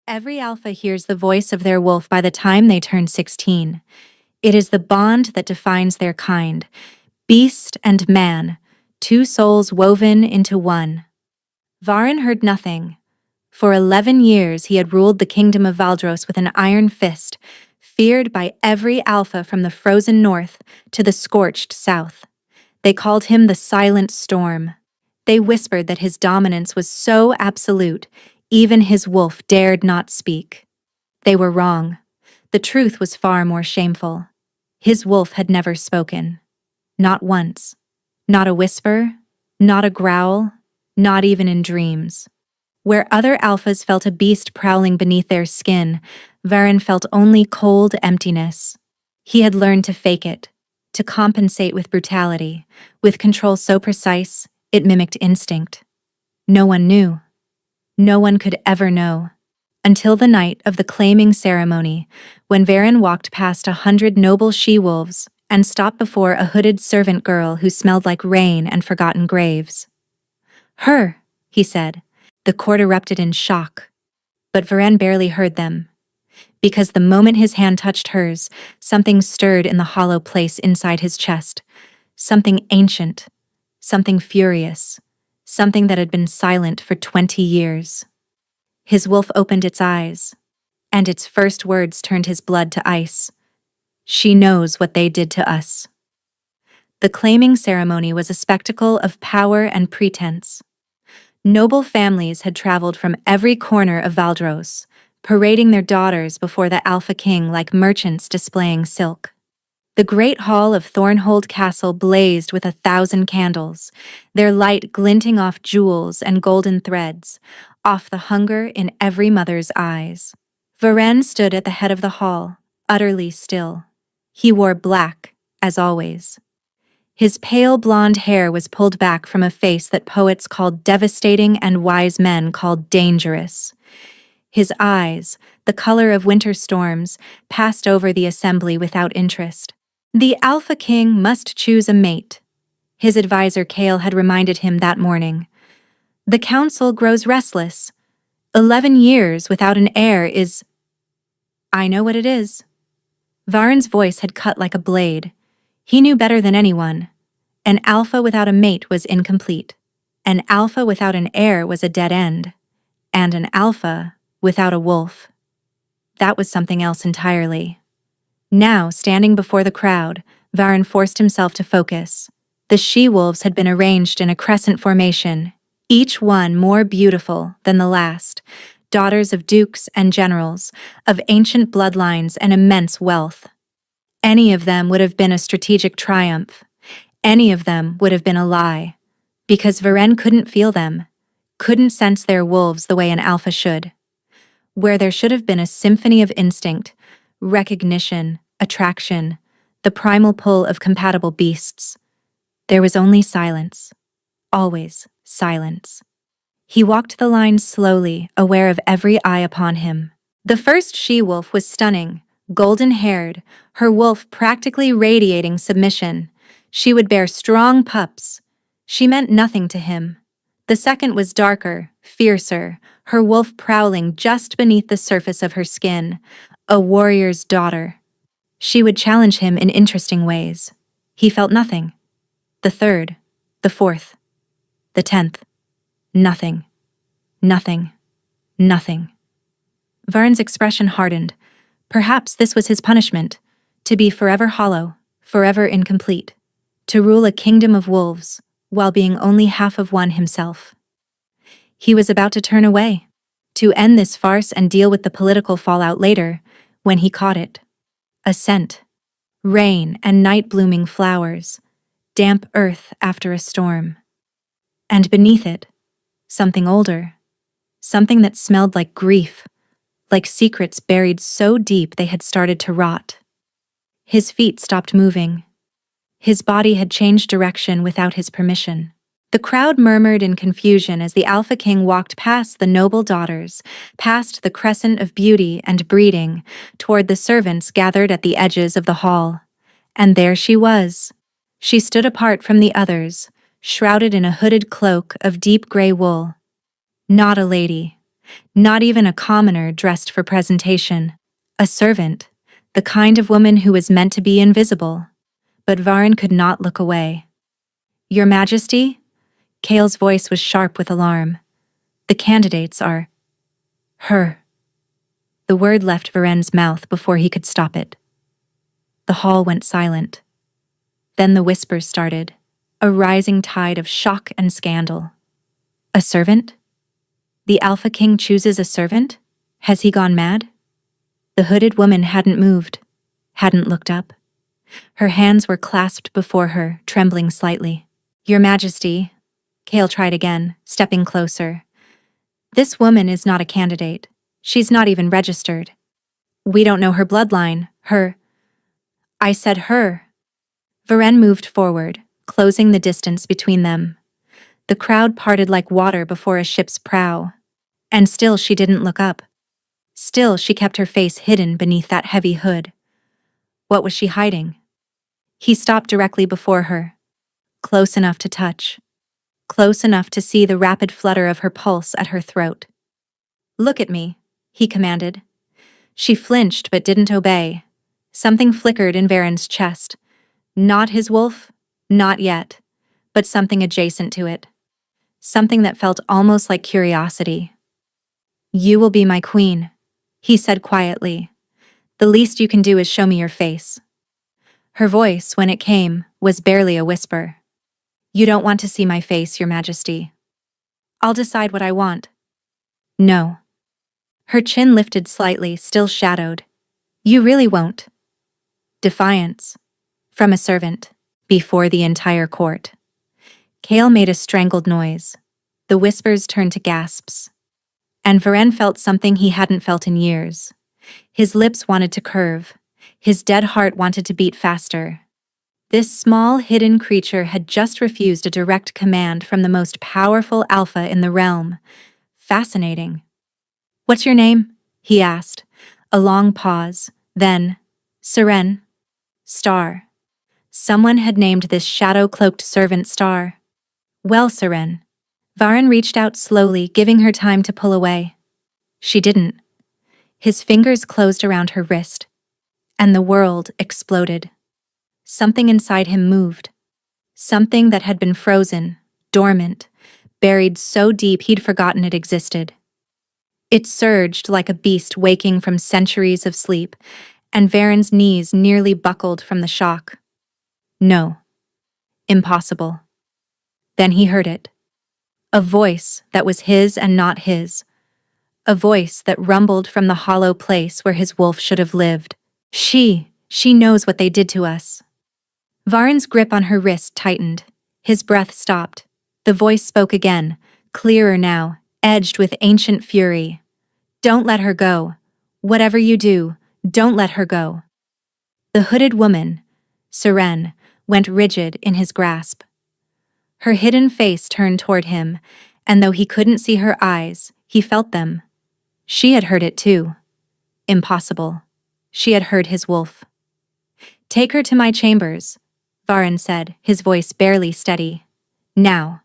Every alpha hears the voice of their wolf by the time they turn 16. It is the bond that defines their kind. Beast and man, two souls woven into one. Varen heard nothing. For 11 years he had ruled the kingdom of Valdros with an iron fist, feared by every alpha from the frozen north to the scorched south. They called him the Silent Storm. They whispered that his dominance was so absolute, even his wolf dared not speak. They were wrong. The truth was far more shameful. His wolf had never spoken. Not once. Not a whisper, not a growl, not even in dreams. Where other alphas felt a beast prowling beneath their skin, Varen felt only cold emptiness. He had learned to fake it, to compensate with brutality, with control so precise, it mimicked instinct. No one knew. No one could ever know. Until the night of the claiming ceremony, when Varen walked past 100 noble she-wolves and stopped before a hooded servant girl who smelled like rain and forgotten graves. "Her," he said. The court erupted in shock. But Varen barely heard them. Because the moment his hand touched hers, something stirred in the hollow place inside his chest. Something ancient. Something furious. Something that had been silent for 20 years. His wolf opened its eyes, and its first words turned his blood to ice. "She knows what they did to us." The claiming ceremony was a spectacle of power and pretense. Noble families had traveled from every corner of Valdros, parading their daughters before the Alpha King like merchants displaying silk. The great hall of Thornhold Castle blazed with 1,000 candles, their light glinting off jewels and golden threads, off the hunger in every mother's eyes. Varen stood at the head of the hall, utterly still. He wore black, as always. His pale blonde hair was pulled back from a face that poets called devastating and wise men called dangerous. His eyes, the color of winter storms, passed over the assembly without interest. The Alpha King must choose a mate. His advisor Kale had reminded him that morning. The council grows restless. 11 years without an heir is... "I know what it is." Varen's voice had cut like a blade. He knew better than anyone. An alpha without a mate was incomplete. An alpha without an heir was a dead end. And an alpha without a wolf. That was something else entirely. Now, standing before the crowd, Varen forced himself to focus. The she-wolves had been arranged in a crescent formation, each one more beautiful than the last, daughters of dukes and generals, of ancient bloodlines and immense wealth. Any of them would have been a strategic triumph. Any of them would have been a lie, because Varen couldn't feel them, couldn't sense their wolves the way an alpha should. Where there should have been a symphony of instinct, recognition, attraction, the primal pull of compatible beasts, there was only silence. Always silence. He walked the line slowly, aware of every eye upon him. The first she-wolf was stunning, golden-haired, her wolf practically radiating submission. She would bear strong pups. She meant nothing to him. The second was darker, fiercer, her wolf prowling just beneath the surface of her skin, a warrior's daughter. She would challenge him in interesting ways. He felt nothing. The third, the fourth, the 10th. Nothing. Nothing. Nothing. Varen's expression hardened. Perhaps this was his punishment, to be forever hollow, forever incomplete, to rule a kingdom of wolves, while being only half of one himself. He was about to turn away, to end this farce and deal with the political fallout later, when he caught it. A scent. Rain and night-blooming flowers. Damp earth after a storm. And beneath it, something older. Something that smelled like grief, like secrets buried so deep they had started to rot. His feet stopped moving. His body had changed direction without his permission. The crowd murmured in confusion as the Alpha King walked past the noble daughters, past the crescent of beauty and breeding, toward the servants gathered at the edges of the hall. And there she was. She stood apart from the others, shrouded in a hooded cloak of deep gray wool. Not a lady. Not even a commoner dressed for presentation. A servant, the kind of woman who was meant to be invisible. But Varen could not look away. "Your Majesty?" Kale's voice was sharp with alarm. "The candidates are... her." The word left Varen's mouth before he could stop it. The hall went silent. Then the whispers started, a rising tide of shock and scandal. A servant? The Alpha King chooses a servant? Has he gone mad? The hooded woman hadn't moved, hadn't looked up. Her hands were clasped before her, trembling slightly. "Your Majesty," Kale tried again, stepping closer. "This woman is not a candidate. She's not even registered. We don't know her bloodline, her..." "I said her." Varen moved forward, closing the distance between them. The crowd parted like water before a ship's prow. And still she didn't look up. Still she kept her face hidden beneath that heavy hood. What was she hiding? He stopped directly before her, close enough to touch, close enough to see the rapid flutter of her pulse at her throat. "Look at me," he commanded. She flinched but didn't obey. Something flickered in Varen's chest. Not his wolf, not yet, but something adjacent to it. Something that felt almost like curiosity. "You will be my queen," he said quietly. "The least you can do is show me your face." Her voice, when it came, was barely a whisper. "You don't want to see my face, Your Majesty. I'll decide what I want." "No." Her chin lifted slightly, still shadowed. "You really won't." Defiance. From a servant. Before the entire court. Kale made a strangled noise. The whispers turned to gasps. And Varen felt something he hadn't felt in years. His lips wanted to curve. His dead heart wanted to beat faster. This small, hidden creature had just refused a direct command from the most powerful alpha in the realm. Fascinating. "What's your name?" he asked. A long pause. Then, "Seren." "Star." Someone had named this shadow-cloaked servant Star. "Well, Seren." Varen reached out slowly, giving her time to pull away. She didn't. His fingers closed around her wrist. And the world exploded. Something inside him moved. Something that had been frozen, dormant, buried so deep he'd forgotten it existed. It surged like a beast waking from centuries of sleep, and Varen's knees nearly buckled from the shock. No. Impossible. Then he heard it. A voice that was his and not his. A voice that rumbled from the hollow place where his wolf should have lived. She knows what they did to us." Varen's grip on her wrist tightened. His breath stopped. The voice spoke again, clearer now, edged with ancient fury. "Don't let her go. Whatever you do, don't let her go." The hooded woman, Seren, went rigid in his grasp. Her hidden face turned toward him, and though he couldn't see her eyes, he felt them. She had heard it too. Impossible. She had heard his wolf. "Take her to my chambers," Varen said, his voice barely steady. "Now."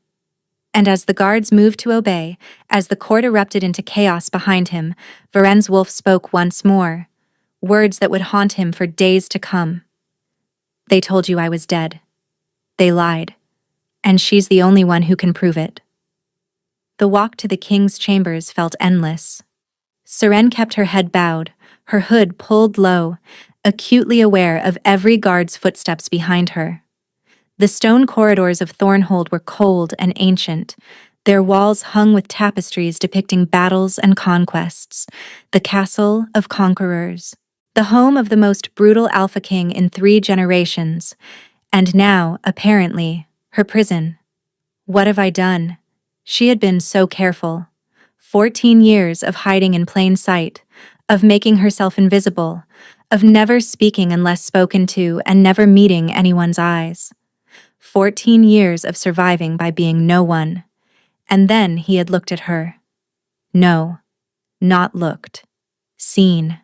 And as the guards moved to obey, as the court erupted into chaos behind him, Varen's wolf spoke once more, words that would haunt him for days to come. "They told you I was dead. They lied. And she's the only one who can prove it." The walk to the king's chambers felt endless. Seren kept her head bowed, her hood pulled low, acutely aware of every guard's footsteps behind her. The stone corridors of Thornhold were cold and ancient, their walls hung with tapestries depicting battles and conquests, the castle of conquerors, the home of the most brutal Alpha King in 3 generations, and now, apparently, her prison. What have I done? She had been so careful. 14 years of hiding in plain sight, of making herself invisible, of never speaking unless spoken to and never meeting anyone's eyes. 14 years of surviving by being no one. And then he had looked at her. No, not looked. Seen.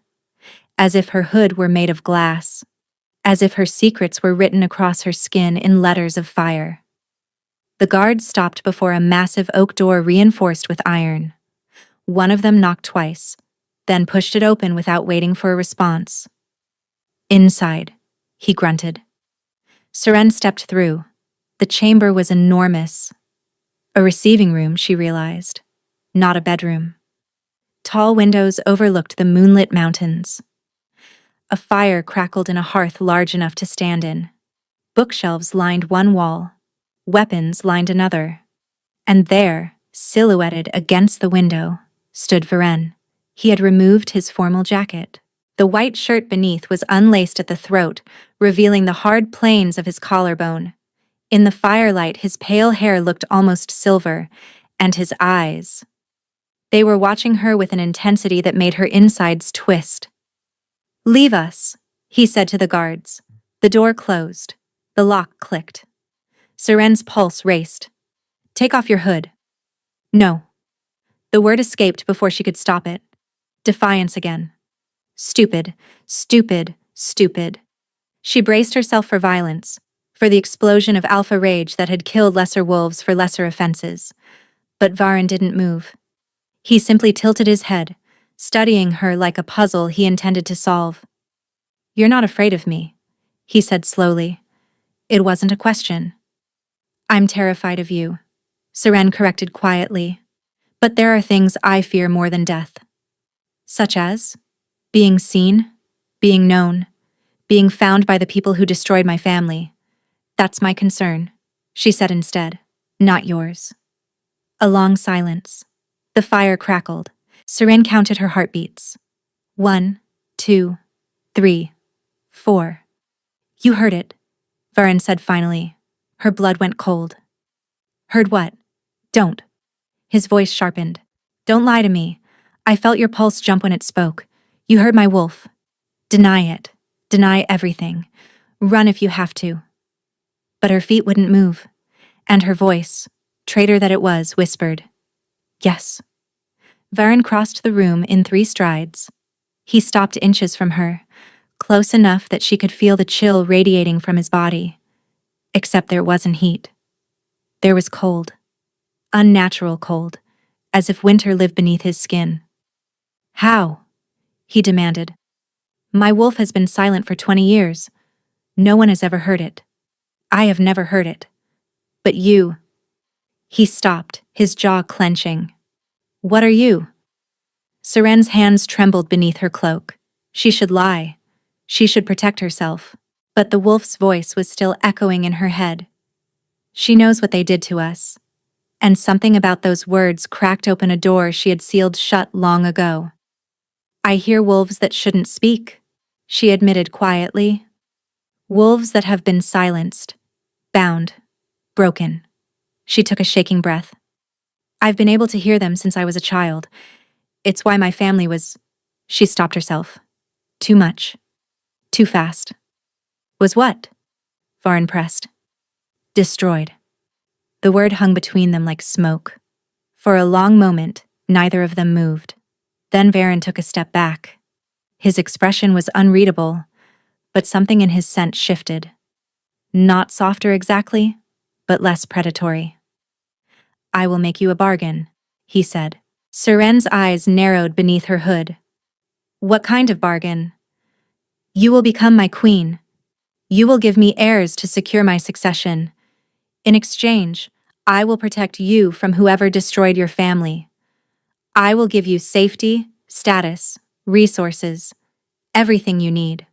As if her hood were made of glass. As if her secrets were written across her skin in letters of fire. The guards stopped before a massive oak door reinforced with iron. One of them knocked twice, then pushed it open without waiting for a response. Inside, he grunted. Seren stepped through. The chamber was enormous. A receiving room, she realized, not a bedroom. Tall windows overlooked the moonlit mountains. A fire crackled in a hearth large enough to stand in. Bookshelves lined one wall. Weapons lined another. And there, silhouetted against the window, stood Varen. He had removed his formal jacket. The white shirt beneath was unlaced at the throat, revealing the hard planes of his collarbone. In the firelight, his pale hair looked almost silver, and his eyes. They were watching her with an intensity that made her insides twist. "Leave us," he said to the guards. The door closed. The lock clicked. Seren's pulse raced. "Take off your hood." "No." The word escaped before she could stop it. Defiance again. Stupid, stupid, stupid. She braced herself for violence, for the explosion of alpha rage that had killed lesser wolves for lesser offenses. But Varen didn't move. He simply tilted his head, studying her like a puzzle he intended to solve. "You're not afraid of me," he said slowly. It wasn't a question. "I'm terrified of you," Seren corrected quietly. "But there are things I fear more than death." "Such as? Being seen, being known, being found by the people who destroyed my family. That's my concern," she said instead. "Not yours." A long silence. The fire crackled. Seren counted her heartbeats. 1, 2, 3, 4. "You heard it," Varen said finally. Her blood went cold. "Heard what?" "Don't." His voice sharpened. "Don't lie to me. I felt your pulse jump when it spoke. You heard my wolf. Deny it. Deny everything. Run if you have to." But her feet wouldn't move. And her voice, traitor that it was, whispered, "Yes." Varen crossed the room in 3 strides. He stopped inches from her, close enough that she could feel the chill radiating from his body. Except there wasn't heat. There was cold. Unnatural cold, as if winter lived beneath his skin. "How?" he demanded. "My wolf has been silent for 20 years. No one has ever heard it. I have never heard it. But you." He stopped, his jaw clenching. "What are you?" Seren's hands trembled beneath her cloak. She should lie. She should protect herself. But the wolf's voice was still echoing in her head. "She knows what they did to us." And something about those words cracked open a door she had sealed shut long ago. "I hear wolves that shouldn't speak," she admitted quietly. "Wolves that have been silenced, bound, broken." She took a shaking breath. "I've been able to hear them since I was a child. It's why my family was—" She stopped herself. Too much. Too fast. "Was what?" Varen pressed. "Destroyed." The word hung between them like smoke. For a long moment, neither of them moved. Then Varen took a step back. His expression was unreadable, but something in his scent shifted. Not softer exactly, but less predatory. "I will make you a bargain," he said. Seren's eyes narrowed beneath her hood. "What kind of bargain?" "You will become my queen. You will give me heirs to secure my succession. In exchange, I will protect you from whoever destroyed your family. I will give you safety, status, resources, everything you need."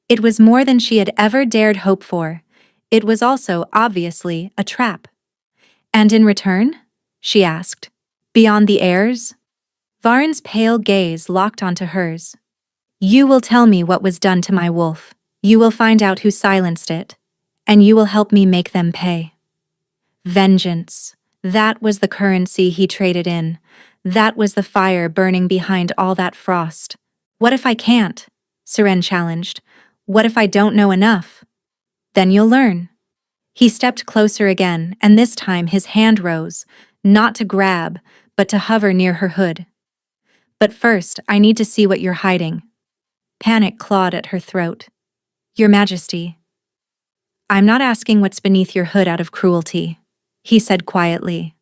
It was more than she had ever dared hope for. It was also, obviously, a trap. "And in return?" she asked. "Beyond the heirs?" Varen's pale gaze locked onto hers. "You will tell me what was done to my wolf. You will find out who silenced it. And you will help me make them pay." Vengeance. That was the currency he traded in. That was the fire burning behind all that frost. "What if I can't?" Seren challenged. "What if I don't know enough?" "Then you'll learn." He stepped closer again, and this time his hand rose, not to grab, but to hover near her hood. "But first, I need to see what you're hiding." Panic clawed at her throat. "Your Majesty." "I'm not asking what's beneath your hood out of cruelty," he said quietly.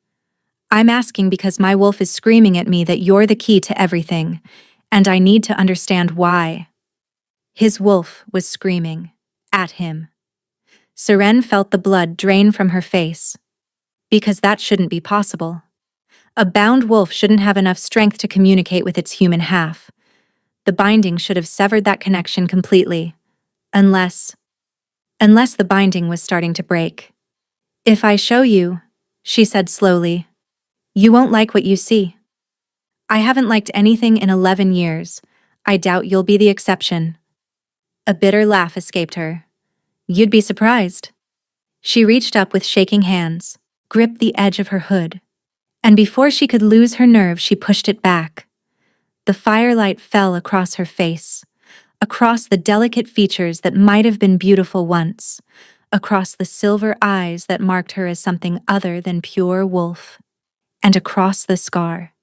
I'm asking because my wolf is screaming at me that you're the key to everything, and I need to understand why. His wolf was screaming at him. Seren felt the blood drain from her face. Because that shouldn't be possible. A bound wolf shouldn't have enough strength to communicate with its human half. The binding should have severed that connection completely. Unless the binding was starting to break. If I show you, she said slowly, you won't like what you see. I haven't liked anything in 11 years. I doubt you'll be the exception. A bitter laugh escaped her. You'd be surprised. She reached up with shaking hands, gripped the edge of her hood, and before she could lose her nerve, she pushed it back. The firelight fell across her face, across the delicate features that might have been beautiful once, across the silver eyes that marked her as something other than pure wolf, and across the scar.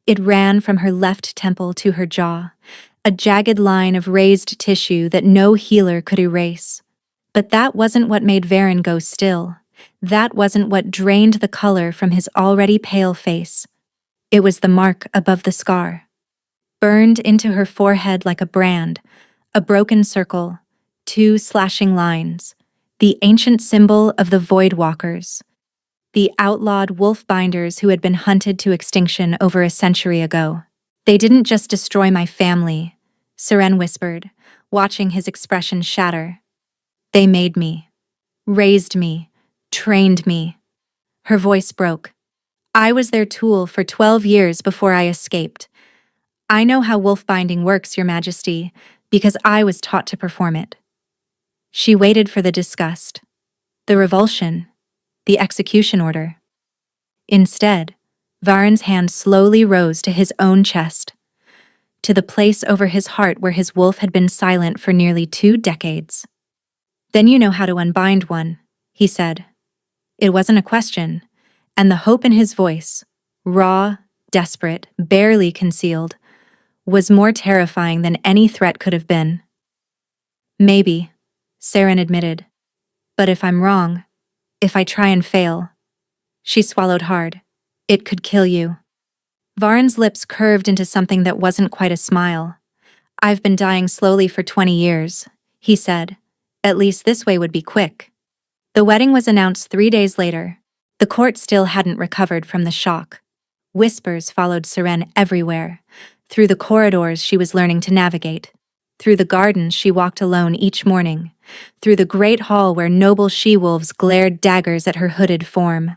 It ran from her left temple to her jaw, a jagged line of raised tissue that no healer could erase. But that wasn't what made Varen go still. That wasn't what drained the color from his already pale face. It was the mark above the scar. Burned into her forehead like a brand, a broken circle, 2 slashing lines, the ancient symbol of the Voidwalkers, the outlawed wolf-binders who had been hunted to extinction over a century ago. They didn't just destroy my family, Seren whispered, watching his expression shatter. They made me, raised me, trained me. Her voice broke. I was their tool for 12 years before I escaped. I know how wolf binding works, Your Majesty, because I was taught to perform it. She waited for the disgust, the revulsion, the execution order. Instead, Varen's hand slowly rose to his own chest, to the place over his heart where his wolf had been silent for nearly 2 decades. Then you know how to unbind one, he said. It wasn't a question, and the hope in his voice, raw, desperate, barely concealed, was more terrifying than any threat could have been. Maybe, Seren admitted. But if I'm wrong, if I try and fail, she swallowed hard, it could kill you. Varen's lips curved into something that wasn't quite a smile. I've been dying slowly for 20 years, he said. At least this way would be quick. The wedding was announced 3 days later. The court still hadn't recovered from the shock. Whispers followed Seren everywhere, through the corridors she was learning to navigate, through the gardens she walked alone each morning, through the great hall where noble she-wolves glared daggers at her hooded form.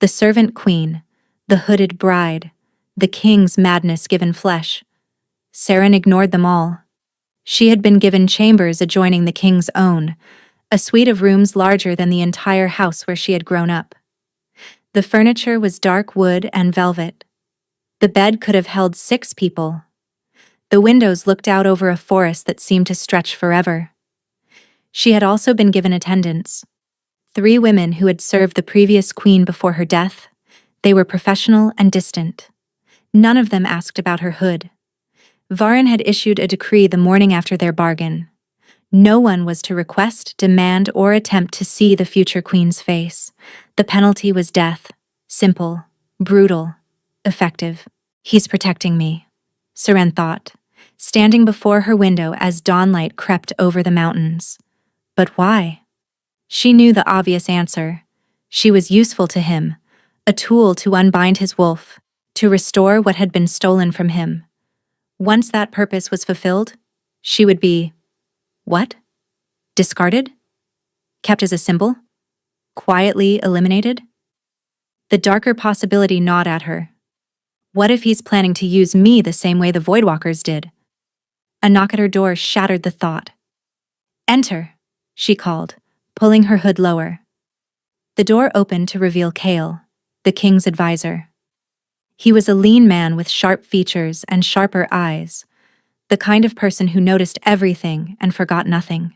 The servant queen, the hooded bride, the king's madness given flesh. Seren ignored them all. She had been given chambers adjoining the king's own, a suite of rooms larger than the entire house where she had grown up. The furniture was dark wood and velvet. The bed could have held 6 people. The windows looked out over a forest that seemed to stretch forever. She had also been given attendants. 3 women who had served the previous queen before her death. They were professional and distant. None of them asked about her hood. Varen had issued a decree the morning after their bargain. No one was to request, demand, or attempt to see the future queen's face. The penalty was death. Simple, brutal, effective. He's protecting me, Seren thought, standing before her window as dawnlight crept over the mountains. But why? She knew the obvious answer. She was useful to him, a tool to unbind his wolf, to restore what had been stolen from him. Once that purpose was fulfilled, she would be… what? Discarded? Kept as a symbol? Quietly eliminated? The darker possibility gnawed at her. What if he's planning to use me the same way the Voidwalkers did? A knock at her door shattered the thought. Enter, she called, pulling her hood lower. The door opened to reveal Kael, the king's advisor. He was a lean man with sharp features and sharper eyes, the kind of person who noticed everything and forgot nothing.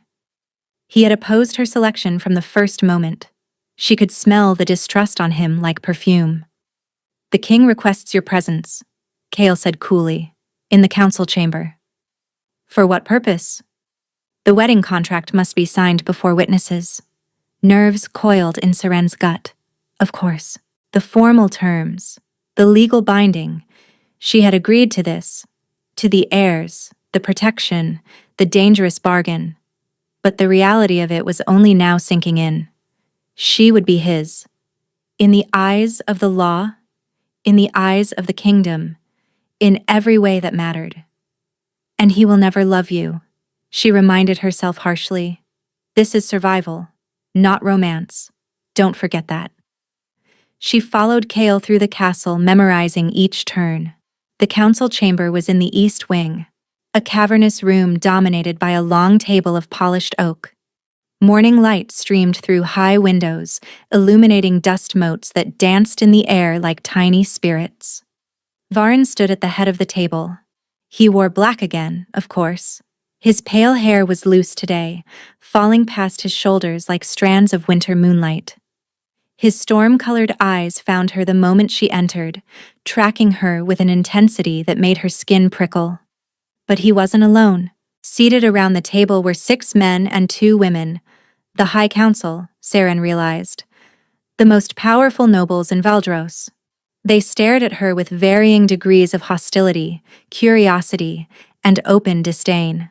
He had opposed her selection from the first moment. She could smell the distrust on him like perfume. The king requests your presence, Kael said coolly, in the council chamber. For what purpose? The wedding contract must be signed before witnesses. Nerves coiled in Seren's gut. Of course, the formal terms, the legal binding. She had agreed to this, to the heirs, the protection, the dangerous bargain. But the reality of it was only now sinking in. She would be his. In the eyes of the law, in the eyes of the kingdom, in every way that mattered. And he will never love you, she reminded herself harshly. This is survival, not romance. Don't forget that. She followed Kale through the castle, memorizing each turn. The council chamber was in the east wing, a cavernous room dominated by a long table of polished oak. Morning light streamed through high windows, illuminating dust motes that danced in the air like tiny spirits. Varen stood at the head of the table. He wore black again, of course. His pale hair was loose today, falling past his shoulders like strands of winter moonlight. His storm-colored eyes found her the moment she entered, tracking her with an intensity that made her skin prickle. But he wasn't alone. Seated around the table were 6 men and 2 women. The High Council, Seren realized. The most powerful nobles in Valdros. They stared at her with varying degrees of hostility, curiosity, and open disdain.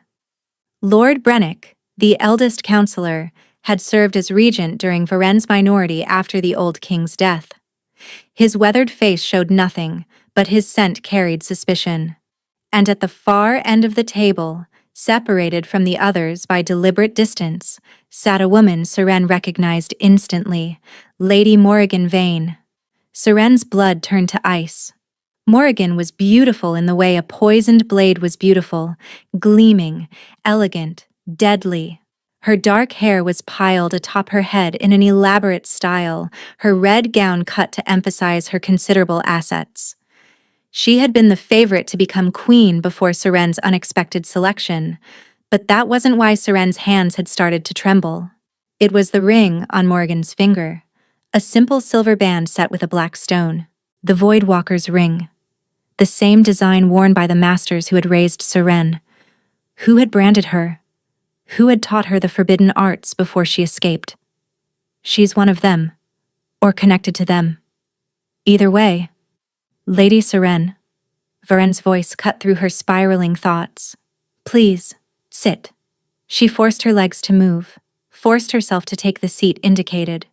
Lord Brennick, the eldest counselor, had served as regent during Varen's minority after the old king's death. His weathered face showed nothing, but his scent carried suspicion. And at the far end of the table, separated from the others by deliberate distance, sat a woman Seren recognized instantly, Lady Morrigan Vane. Seren's blood turned to ice. Morrigan was beautiful in the way a poisoned blade was beautiful, gleaming, elegant, deadly. Her dark hair was piled atop her head in an elaborate style, her red gown cut to emphasize her considerable assets. She had been the favorite to become queen before Seren's unexpected selection, but that wasn't why Seren's hands had started to tremble. It was the ring on Morrigan's finger, a simple silver band set with a black stone, the Voidwalker's ring. The same design worn by the masters who had raised Seren. Who had branded her? Who had taught her the forbidden arts before she escaped? She's one of them, or connected to them. Either way, Lady Seren. Varen's voice cut through her spiraling thoughts. Please, sit. She forced her legs to move, forced herself to take the seat indicated,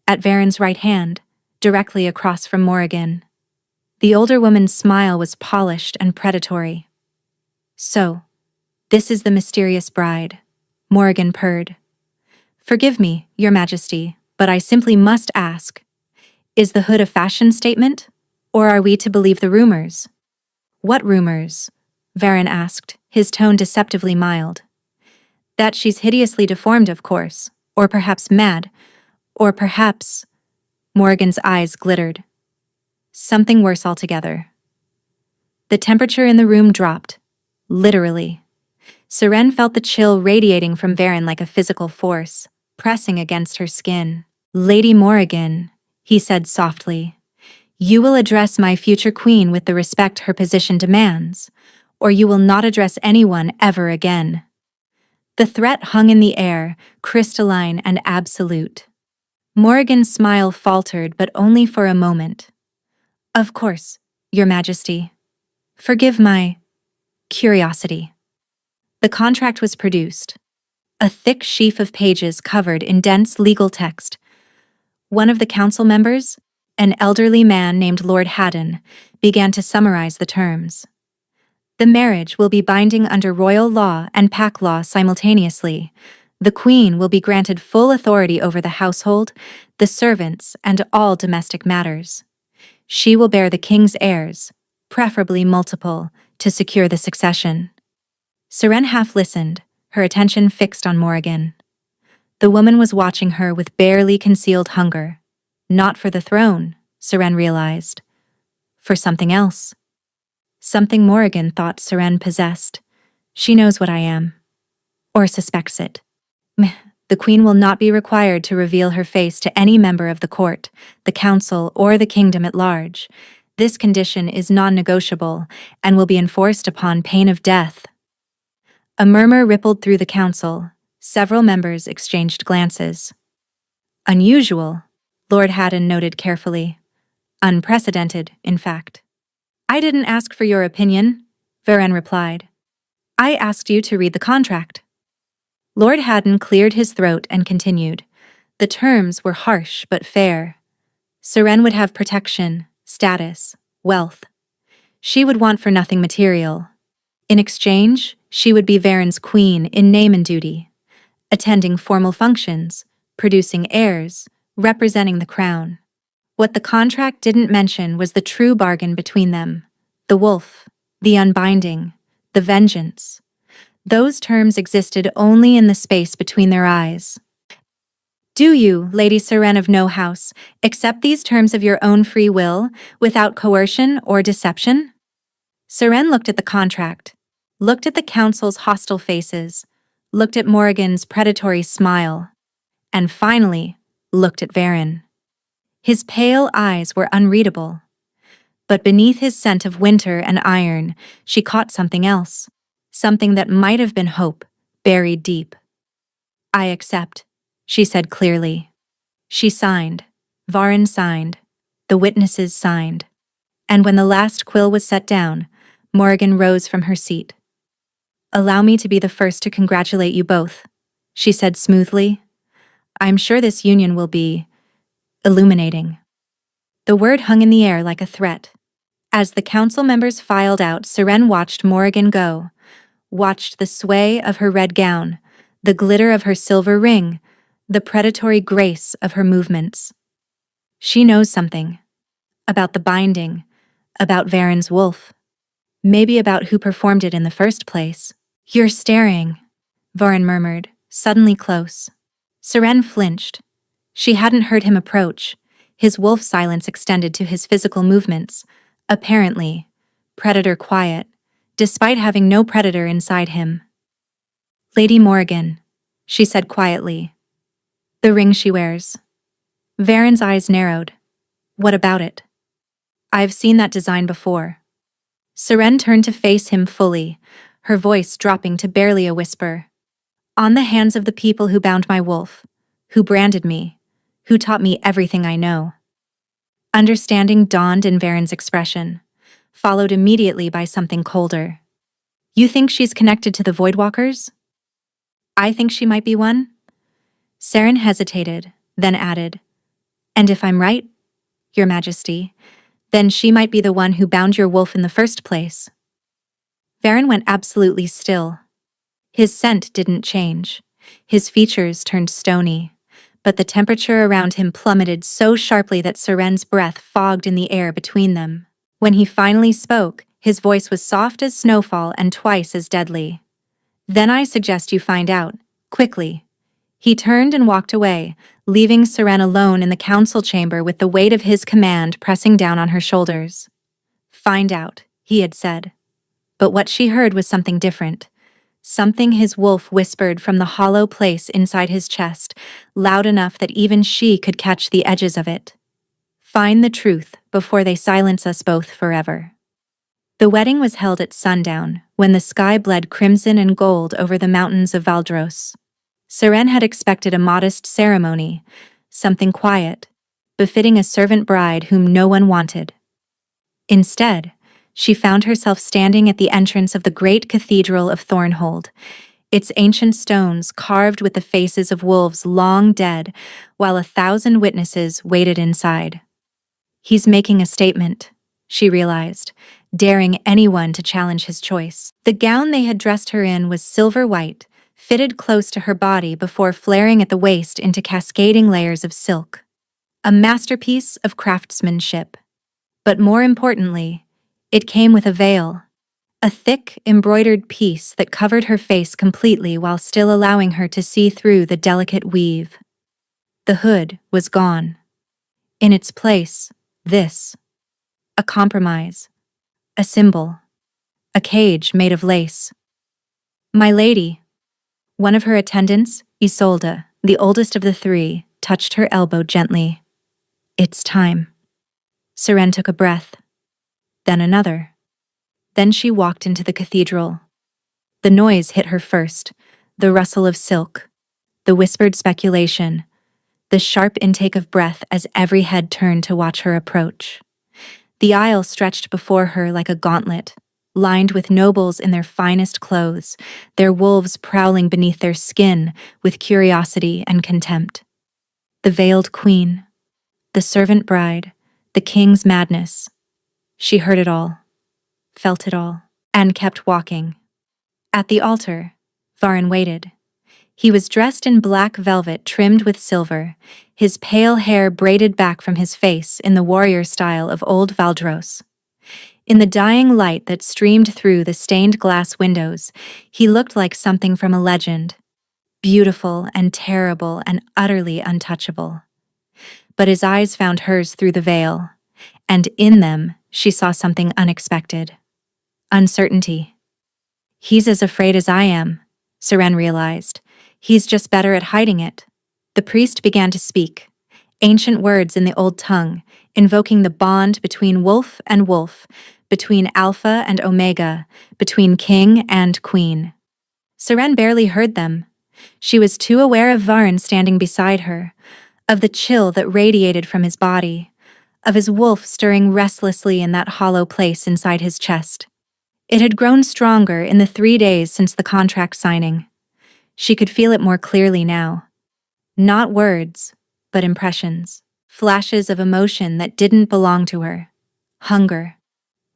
at Varen's right hand, directly across from Morrigan. The older woman's smile was polished and predatory. So, this is the mysterious bride, Morrigan purred. Forgive me, Your Majesty, but I simply must ask, is the hood a fashion statement, or are we to believe the rumors? What rumors? Varen asked, his tone deceptively mild. That she's hideously deformed, of course, or perhaps mad, or perhaps… Morrigan's eyes glittered. Something worse altogether. The temperature in the room dropped, literally. Seren felt the chill radiating from Varen like a physical force, pressing against her skin. Lady Morrigan, he said softly, you will address my future queen with the respect her position demands, or you will not address anyone ever again. The threat hung in the air, crystalline and absolute. Morrigan's smile faltered, but only for a moment. Of course, Your Majesty. Forgive my curiosity. The contract was produced. A thick sheaf of pages covered in dense legal text. One of the council members, an elderly man named Lord Haddon, began to summarize the terms. The marriage will be binding under royal law and pack law simultaneously. The Queen will be granted full authority over the household, the servants, and all domestic matters. She will bear the king's heirs, preferably multiple, to secure the succession. Seren half listened, her attention fixed on Morrigan. The woman was watching her with barely concealed hunger. Not for the throne, Seren realized. For something else. Something Morrigan thought Seren possessed. She knows what I am. Or suspects it. The Queen will not be required to reveal her face to any member of the court, the council, or the kingdom at large. This condition is non-negotiable and will be enforced upon pain of death. A murmur rippled through the council. Several members exchanged glances. Unusual, Lord Haddon noted carefully. Unprecedented, in fact. I didn't ask for your opinion, Varen replied. I asked you to read the contract. Lord Haddon cleared his throat and continued. The terms were harsh but fair. Seren would have protection, status, wealth. She would want for nothing material. In exchange, she would be Varen's queen in name and duty, attending formal functions, producing heirs, representing the crown. What the contract didn't mention was the true bargain between them. The wolf, the unbinding, the vengeance. Those terms existed only in the space between their eyes. Do you, Lady Seren of No House, accept these terms of your own free will, without coercion or deception? Seren looked at the contract, looked at the council's hostile faces, looked at Morrigan's predatory smile, and finally looked at Varen. His pale eyes were unreadable. But beneath his scent of winter and iron, she caught something else, something that might have been hope, buried deep. I accept, she said clearly. She signed. Varen signed. The witnesses signed. And when the last quill was set down, Morrigan rose from her seat. Allow me to be the first to congratulate you both, she said smoothly. I'm sure this union will be illuminating. The word hung in the air like a threat. As the council members filed out, Seren watched Morrigan go, watched the sway of her red gown, the glitter of her silver ring, the predatory grace of her movements. She knows something. About the binding, about Varen's wolf. Maybe about who performed it in the first place. You're staring, Varen murmured, suddenly close. Seren flinched. She hadn't heard him approach. His wolf silence extended to his physical movements. Apparently, predator quiet, despite having no predator inside him. Lady Morrigan, she said quietly. The ring she wears. Varen's eyes narrowed. What about it? I've seen that design before. Seren turned to face him fully, her voice dropping to barely a whisper. On the hands of the people who bound my wolf, who branded me, who taught me everything I know. Understanding dawned in Varen's expression, followed immediately by something colder. You think she's connected to the Voidwalkers? I think she might be one. Seren hesitated, then added, and if I'm right, Your Majesty, then she might be the one who bound your wolf in the first place. Varen went absolutely still. His scent didn't change. His features turned stony, but the temperature around him plummeted so sharply that Seren's breath fogged in the air between them. When he finally spoke, his voice was soft as snowfall and twice as deadly. Then I suggest you find out, quickly. He turned and walked away, leaving Seren alone in the council chamber with the weight of his command pressing down on her shoulders. Find out, he had said. But what she heard was something different. Something his wolf whispered from the hollow place inside his chest, loud enough that even she could catch the edges of it. Find the truth before they silence us both forever. The wedding was held at sundown, when the sky bled crimson and gold over the mountains of Valdros. Seren had expected a modest ceremony, something quiet, befitting a servant bride whom no one wanted. Instead, she found herself standing at the entrance of the great cathedral of Thornhold, its ancient stones carved with the faces of wolves long dead, while 1,000 witnesses waited inside. He's making a statement, she realized, daring anyone to challenge his choice. The gown they had dressed her in was silver white, fitted close to her body before flaring at the waist into cascading layers of silk. A masterpiece of craftsmanship. But more importantly, it came with a veil, a thick, embroidered piece that covered her face completely while still allowing her to see through the delicate weave. The hood was gone. In its place, this. A compromise. A symbol. A cage made of lace. My lady. One of her attendants, Isolde, the oldest of the three, touched her elbow gently. It's time. Seren took a breath. Then another. Then she walked into the cathedral. The noise hit her first, the rustle of silk, the whispered speculation, the sharp intake of breath as every head turned to watch her approach. The aisle stretched before her like a gauntlet, lined with nobles in their finest clothes, their wolves prowling beneath their skin with curiosity and contempt. The veiled queen, the servant bride, the king's madness. She heard it all, felt it all, and kept walking. At the altar, Varin waited. He was dressed in black velvet trimmed with silver, his pale hair braided back from his face in the warrior style of old Valdros. In the dying light that streamed through the stained glass windows, he looked like something from a legend, beautiful and terrible and utterly untouchable. But his eyes found hers through the veil, and in them she saw something unexpected. Uncertainty. He's as afraid as I am, Seren realized. He's just better at hiding it. The priest began to speak, ancient words in the old tongue, invoking the bond between wolf and wolf, between Alpha and Omega, between king and queen. Seren barely heard them. She was too aware of Varin standing beside her, of the chill that radiated from his body, of his wolf stirring restlessly in that hollow place inside his chest. It had grown stronger in the 3 days since the contract signing. She could feel it more clearly now. Not words, but impressions, flashes of emotion that didn't belong to her. Hunger,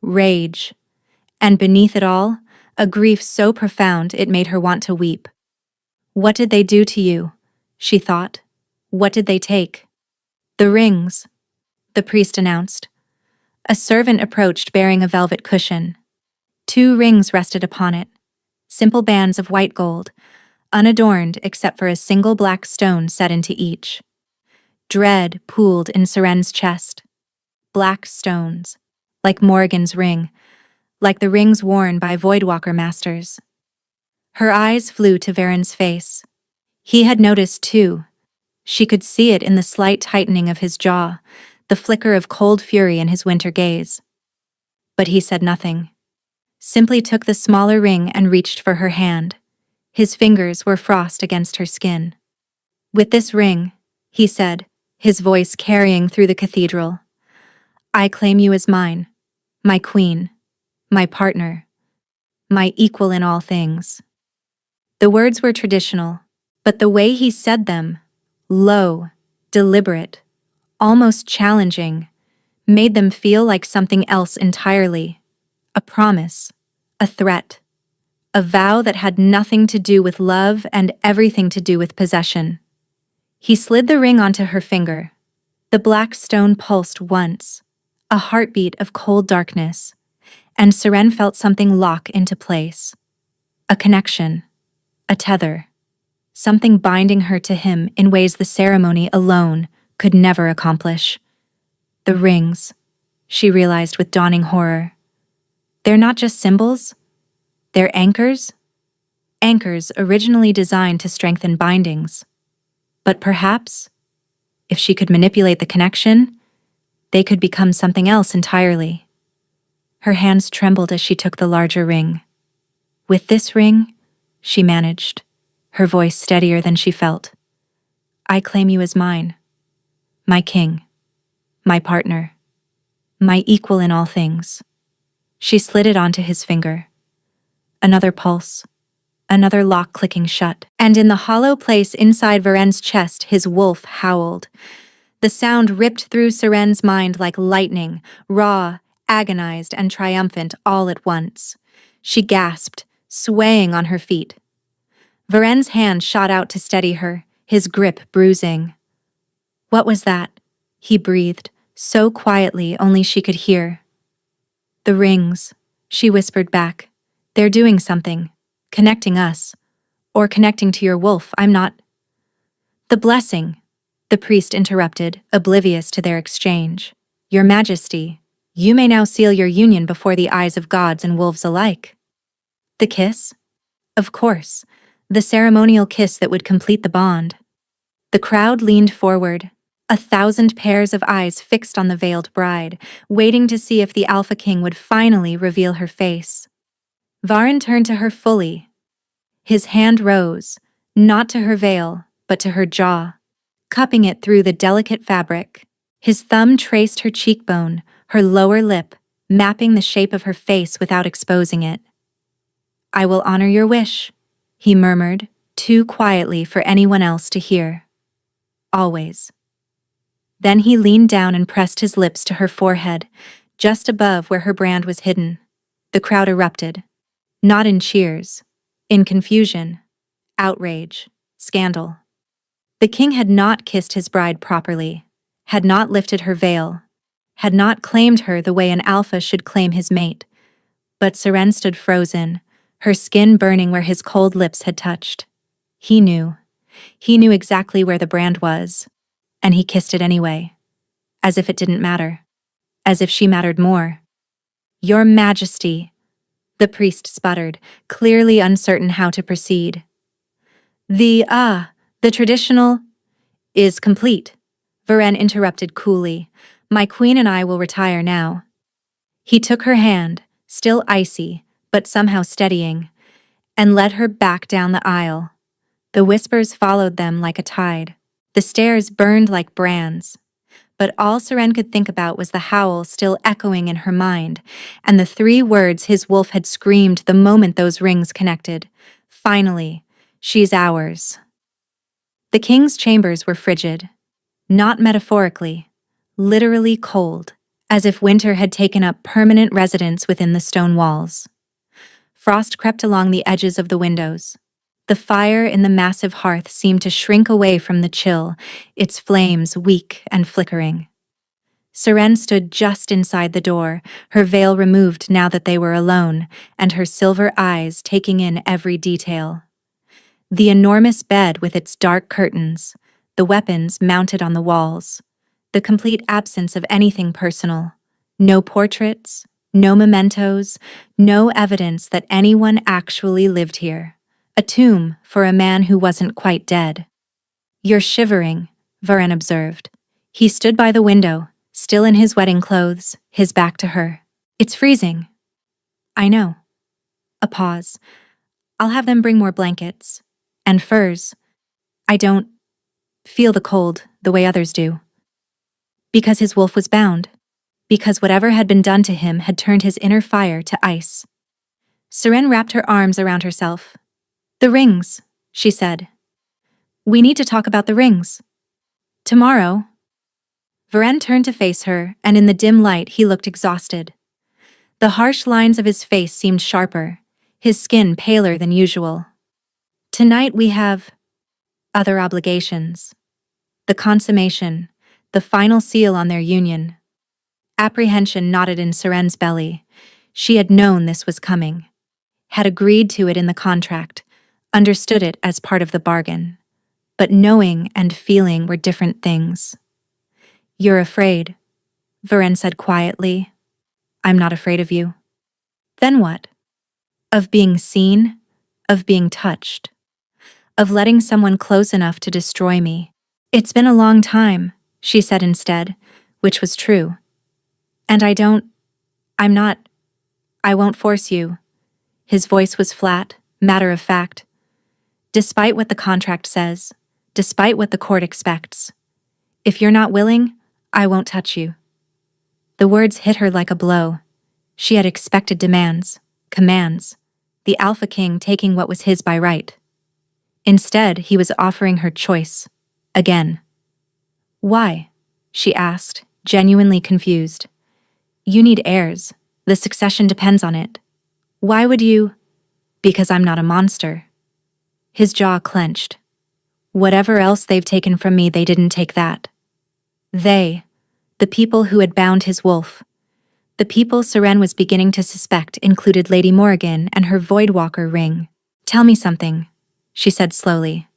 rage, and beneath it all, a grief so profound it made her want to weep. What did they do to you? She thought. What did they take? The rings, the priest announced. A servant approached bearing a velvet cushion. 2 rings rested upon it, simple bands of white gold, unadorned except for a single black stone set into each. Dread pooled in Seren's chest. Black stones, like Morrigan's ring, like the rings worn by Voidwalker masters. Her eyes flew to Varin's face. He had noticed too. She could see it in the slight tightening of his jaw, the flicker of cold fury in his winter gaze. But he said nothing. Simply took the smaller ring and reached for her hand. His fingers were frost against her skin. With this ring, he said, his voice carrying through the cathedral, I claim you as mine, my queen, my partner, my equal in all things. The words were traditional, but the way he said them, low, deliberate, almost challenging, made them feel like something else entirely. A promise, a threat, a vow that had nothing to do with love and everything to do with possession. He slid the ring onto her finger. The black stone pulsed once, a heartbeat of cold darkness, and Seren felt something lock into place. A connection, a tether, something binding her to him in ways the ceremony alone could never accomplish. The rings, she realized with dawning horror. They're not just symbols, they're anchors. Anchors originally designed to strengthen bindings. But perhaps, if she could manipulate the connection, they could become something else entirely. Her hands trembled as she took the larger ring. With this ring, she managed, her voice steadier than she felt. I claim you as mine, my king, my partner, my equal in all things. She slid it onto his finger. Another pulse, another lock clicking shut, and in the hollow place inside Varen's chest, his wolf howled. The sound ripped through Seren's mind like lightning, raw, agonized, and triumphant all at once. She gasped, swaying on her feet. Varen's hand shot out to steady her, his grip bruising. What was that? He breathed, so quietly only she could hear. The rings, she whispered back. They're doing something, connecting us. Or connecting to your wolf, I'm not. The blessing, the priest interrupted, oblivious to their exchange. Your Majesty, you may now seal your union before the eyes of gods and wolves alike. The kiss? Of course, the ceremonial kiss that would complete the bond. The crowd leaned forward, 1,000 pairs of eyes fixed on the veiled bride, waiting to see if the Alpha King would finally reveal her face. Varin turned to her fully. His hand rose, not to her veil, but to her jaw, cupping it through the delicate fabric. His thumb traced her cheekbone, her lower lip mapping the shape of her face without exposing it. "I will honor your wish," he murmured, too quietly for anyone else to hear. "Always." Then he leaned down and pressed his lips to her forehead, just above where her brand was hidden. The crowd erupted. Not in cheers. In confusion. Outrage. Scandal. The king had not kissed his bride properly, had not lifted her veil, had not claimed her the way an alpha should claim his mate. But Seren stood frozen, her skin burning where his cold lips had touched. He knew. He knew exactly where the brand was, and he kissed it anyway. As if it didn't matter. As if she mattered more. "Your Majesty," the priest sputtered, clearly uncertain how to proceed. The traditional is complete," Varen interrupted coolly. "My queen and I will retire now." He took her hand, still icy, but somehow steadying, and led her back down the aisle. The whispers followed them like a tide. The stares burned like brands. But all Seren could think about was the howl still echoing in her mind, and the 3 words his wolf had screamed the moment those rings connected. "Finally, she's ours." The king's chambers were frigid. Not metaphorically, literally cold, as if winter had taken up permanent residence within the stone walls. Frost crept along the edges of the windows. The fire in the massive hearth seemed to shrink away from the chill, its flames weak and flickering. Seren stood just inside the door, her veil removed now that they were alone, and her silver eyes taking in every detail. The enormous bed with its dark curtains, the weapons mounted on the walls, the complete absence of anything personal. No portraits, no mementos, no evidence that anyone actually lived here. A tomb for a man who wasn't quite dead. "You're shivering," Varen observed. He stood by the window, still in his wedding clothes, his back to her. "It's freezing." "I know." A pause. "I'll have them bring more blankets. And furs. I don't feel the cold the way others do." Because his wolf was bound. Because whatever had been done to him had turned his inner fire to ice. Seren wrapped her arms around herself. "The rings," she said. "We need to talk about the rings. Tomorrow." Varen turned to face her, and in the dim light he looked exhausted. The harsh lines of his face seemed sharper, his skin paler than usual. "Tonight we have other obligations. The consummation, the final seal on their union." Apprehension knotted in Seren's belly. She had known this was coming, had agreed to it in the contract, understood it as part of the bargain. But knowing and feeling were different things. "You're afraid," Varen said quietly. "I'm not afraid of you." "Then what?" "Of being seen, of being touched, of letting someone close enough to destroy me." "It's been a long time," she said instead, which was true. "And I won't force you." His voice was flat, matter of fact. "Despite what the contract says, despite what the court expects. If you're not willing, I won't touch you." The words hit her like a blow. She had expected demands, commands, the Alpha King taking what was his by right. Instead, he was offering her choice. Again. "Why?" she asked, genuinely confused. "You need heirs. The succession depends on it. Why would you?" "Because I'm not a monster." His jaw clenched. "Whatever else they've taken from me, they didn't take that." They, the people who had bound his wolf, the people Seren was beginning to suspect included Lady Morrigan and her Voidwalker ring. "Tell me something," she said slowly.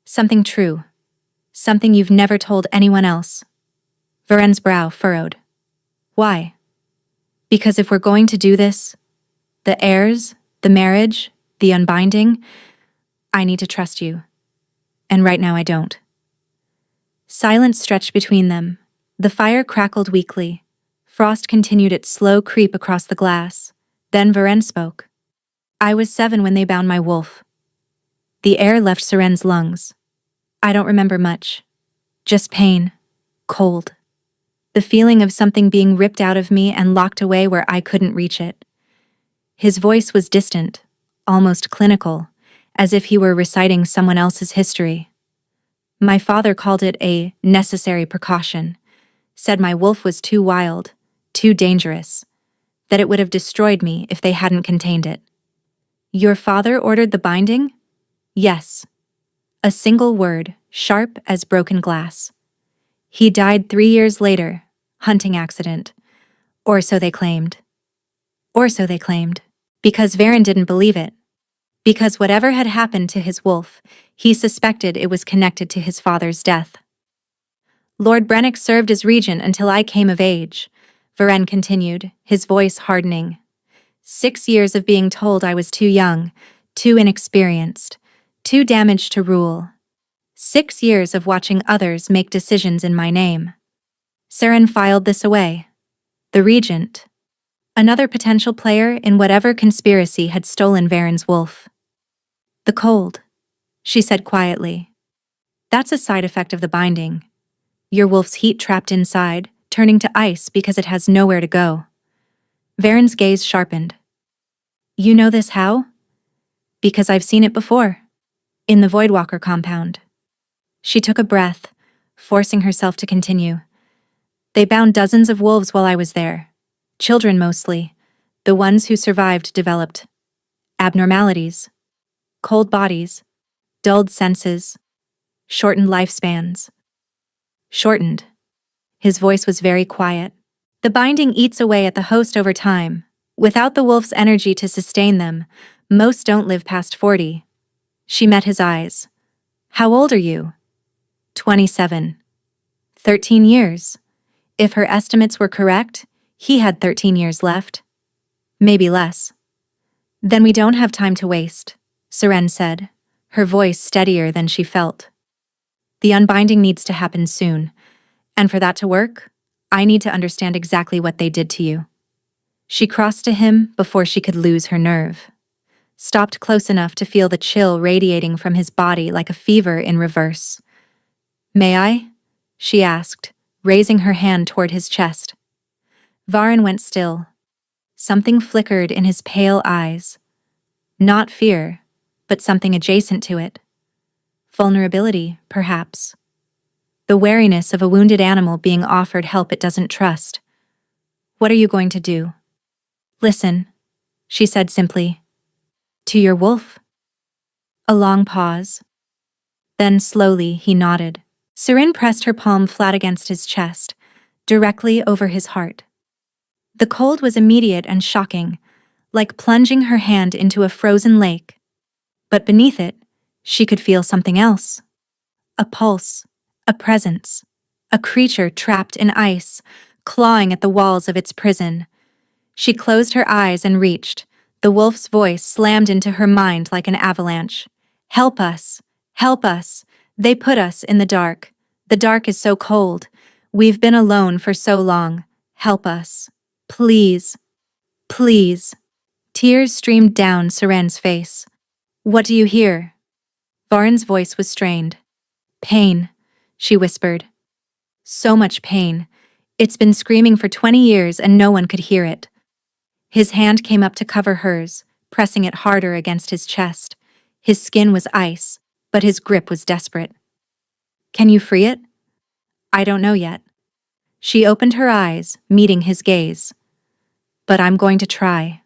"Something true. Something you've never told anyone else." Varen's brow furrowed. "Why?" "Because if we're going to do this, the heirs, the marriage, the unbinding, I need to trust you. And right now I don't." Silence stretched between them. The fire crackled weakly. Frost continued its slow creep across the glass. Then Varen spoke. "I was 7 when they bound my wolf." The air left Seren's lungs. "I don't remember much. Just pain. Cold." the feeling of something being ripped out of me and locked away where I couldn't reach it. His voice was distant, almost clinical, as if he were reciting someone else's history. My father called it a necessary precaution, said my wolf was too wild, too dangerous, that it would have destroyed me if they hadn't contained it. Your father ordered the binding? Yes. A single word, sharp as broken glass. He died 3 years later, hunting accident. Or so they claimed. Or so they claimed. Because Varen didn't believe it. Because whatever had happened to his wolf, he suspected it was connected to his father's death. Lord Brennick served as regent until I came of age, Varen continued, his voice hardening. 6 years of being told I was too young, too inexperienced, too damaged to rule. 6 years of watching others make decisions in my name. Saren filed this away. The regent. Another potential player in whatever conspiracy had stolen Varen's wolf. The cold, she said quietly. That's a side effect of the binding. Your wolf's heat trapped inside, turning to ice because it has nowhere to go. Varen's gaze sharpened. You know this how? Because I've seen it before. In the Voidwalker compound. She took a breath, forcing herself to continue. They bound dozens of wolves while I was there. Children mostly. The ones who survived developed abnormalities. Cold bodies. Dulled senses. Shortened lifespans. Shortened. His voice was very quiet. The binding eats away at the host over time. Without the wolf's energy to sustain them, most don't live past 40. She met his eyes. How old are you? 27. 13 years. If her estimates were correct, he had 13 years left. Maybe less. Then we don't have time to waste, Seren said, her voice steadier than she felt. The unbinding needs to happen soon, and for that to work, I need to understand exactly what they did to you. She crossed to him before she could lose her nerve. Stopped close enough to feel the chill radiating from his body like a fever in reverse. May I? She asked, raising her hand toward his chest. Varen went still. Something flickered in his pale eyes. Not fear, but something adjacent to it. Vulnerability, perhaps. The wariness of a wounded animal being offered help it doesn't trust. What are you going to do? Listen, she said simply. To your wolf? A long pause. Then slowly he nodded. Seren pressed her palm flat against his chest, directly over his heart. The cold was immediate and shocking, like plunging her hand into a frozen lake. But beneath it, she could feel something else. A pulse, a presence, a creature trapped in ice, clawing at the walls of its prison. She closed her eyes and reached. The wolf's voice slammed into her mind like an avalanche. Help us! Help us! They put us in the dark. The dark is so cold. We've been alone for so long. Help us. Please. Please. Tears streamed down Seren's face. What do you hear? Varen's voice was strained. Pain, she whispered. So much pain. It's been screaming for 20 years and no one could hear it. His hand came up to cover hers, pressing it harder against his chest. His skin was ice, but his grip was desperate. Can you free it? I don't know yet. She opened her eyes, meeting his gaze. But I'm going to try.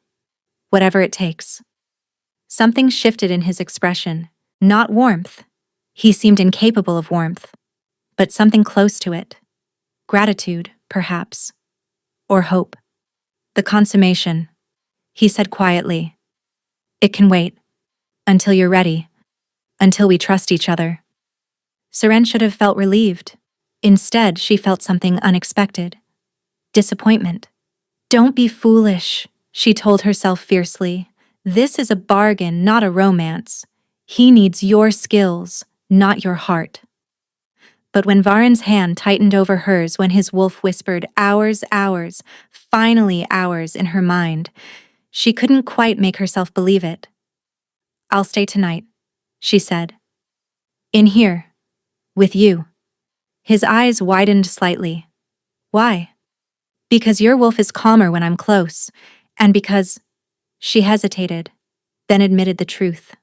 Whatever it takes. Something shifted in his expression. Not warmth. He seemed incapable of warmth. But something close to it. Gratitude, perhaps. Or hope. The consummation. He said quietly. It can wait. Until you're ready. Until we trust each other. Seren should have felt relieved. Instead, she felt something unexpected. Disappointment. Don't be foolish, she told herself fiercely. This is a bargain, not a romance. He needs your skills, not your heart. But when Varen's hand tightened over hers when his wolf whispered hours, finally hours in her mind, she couldn't quite make herself believe it. I'll stay tonight, she said. In here. With you. His eyes widened slightly. Why? Because your wolf is calmer when I'm close, and because— She hesitated, then admitted the truth.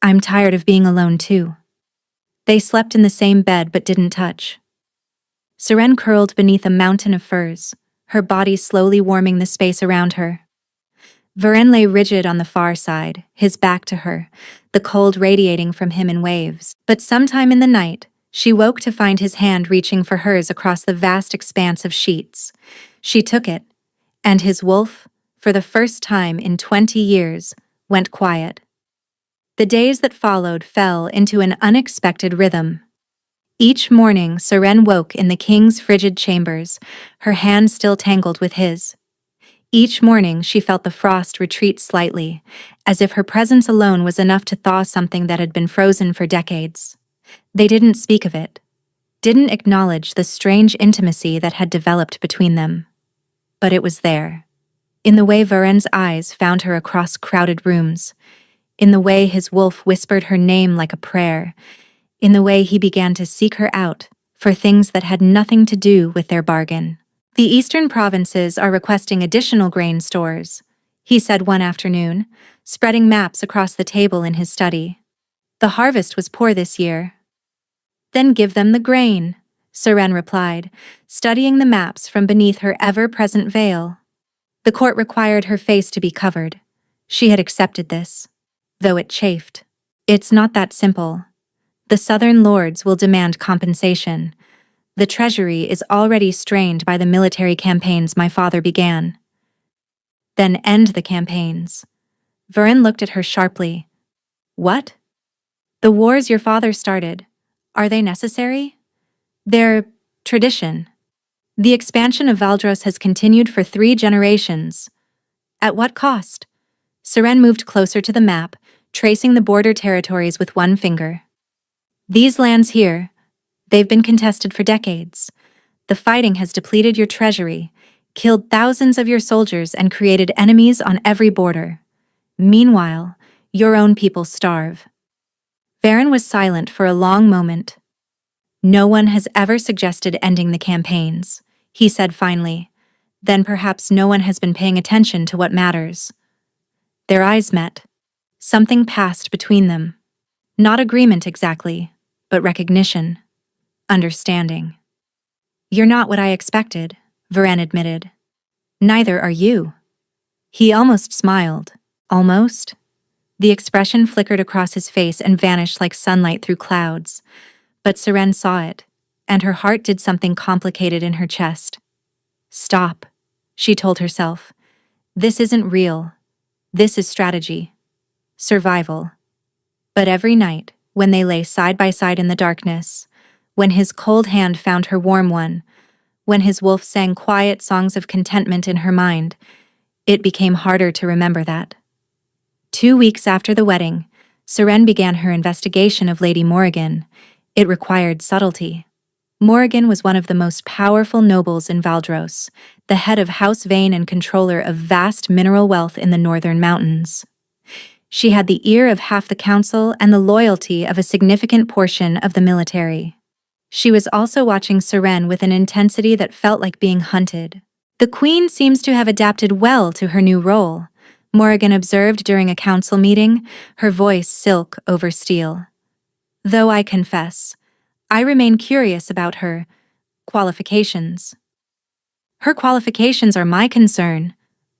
I'm tired of being alone too. They slept in the same bed but didn't touch. Seren curled beneath a mountain of furs, her body slowly warming the space around her. Varen lay rigid on the far side, his back to her, the cold radiating from him in waves. But sometime in the night, she woke to find his hand reaching for hers across the vast expanse of sheets. She took it, and his wolf, for the first time in 20 years, went quiet. The days that followed fell into an unexpected rhythm. Each morning, Seren woke in the king's frigid chambers, her hand still tangled with his. Each morning, she felt the frost retreat slightly, as if her presence alone was enough to thaw something that had been frozen for decades. They didn't speak of it, didn't acknowledge the strange intimacy that had developed between them. But it was there. In the way Varen's eyes found her across crowded rooms, in the way his wolf whispered her name like a prayer, in the way he began to seek her out for things that had nothing to do with their bargain. The eastern provinces are requesting additional grain stores, he said one afternoon, spreading maps across the table in his study. The harvest was poor this year. Then give them the grain, Seren replied, studying the maps from beneath her ever-present veil. The court required her face to be covered. She had accepted this, though it chafed. It's not that simple. The southern lords will demand compensation. The treasury is already strained by the military campaigns my father began. Then end the campaigns. Varen looked at her sharply. What? The wars your father started, are they necessary? They're tradition. The expansion of Valdros has continued for 3 generations. At what cost? Seren moved closer to the map, tracing the border territories with one finger. These lands here, they've been contested for decades. The fighting has depleted your treasury, killed thousands of your soldiers, and created enemies on every border. Meanwhile, your own people starve. Varen was silent for a long moment. No one has ever suggested ending the campaigns, he said finally. Then perhaps no one has been paying attention to what matters. Their eyes met. Something passed between them. Not agreement exactly, but recognition. Understanding. You're not what I expected, Varen admitted. Neither are you. He almost smiled. Almost? The expression flickered across his face and vanished like sunlight through clouds. But Seren saw it, and her heart did something complicated in her chest. Stop, she told herself. This isn't real. This is strategy. Survival. But every night, when they lay side by side in the darkness, when his cold hand found her warm one, when his wolf sang quiet songs of contentment in her mind, it became harder to remember that. 2 weeks after the wedding, Seren began her investigation of Lady Morrigan. It required subtlety. Morrigan was one of the most powerful nobles in Valdros, the head of House Vane and controller of vast mineral wealth in the northern mountains. She had the ear of half the council and the loyalty of a significant portion of the military. She was also watching Seren with an intensity that felt like being hunted. The queen seems to have adapted well to her new role, Morrigan observed during a council meeting, her voice silk over steel. Though I confess, I remain curious about her qualifications. Her qualifications are my concern,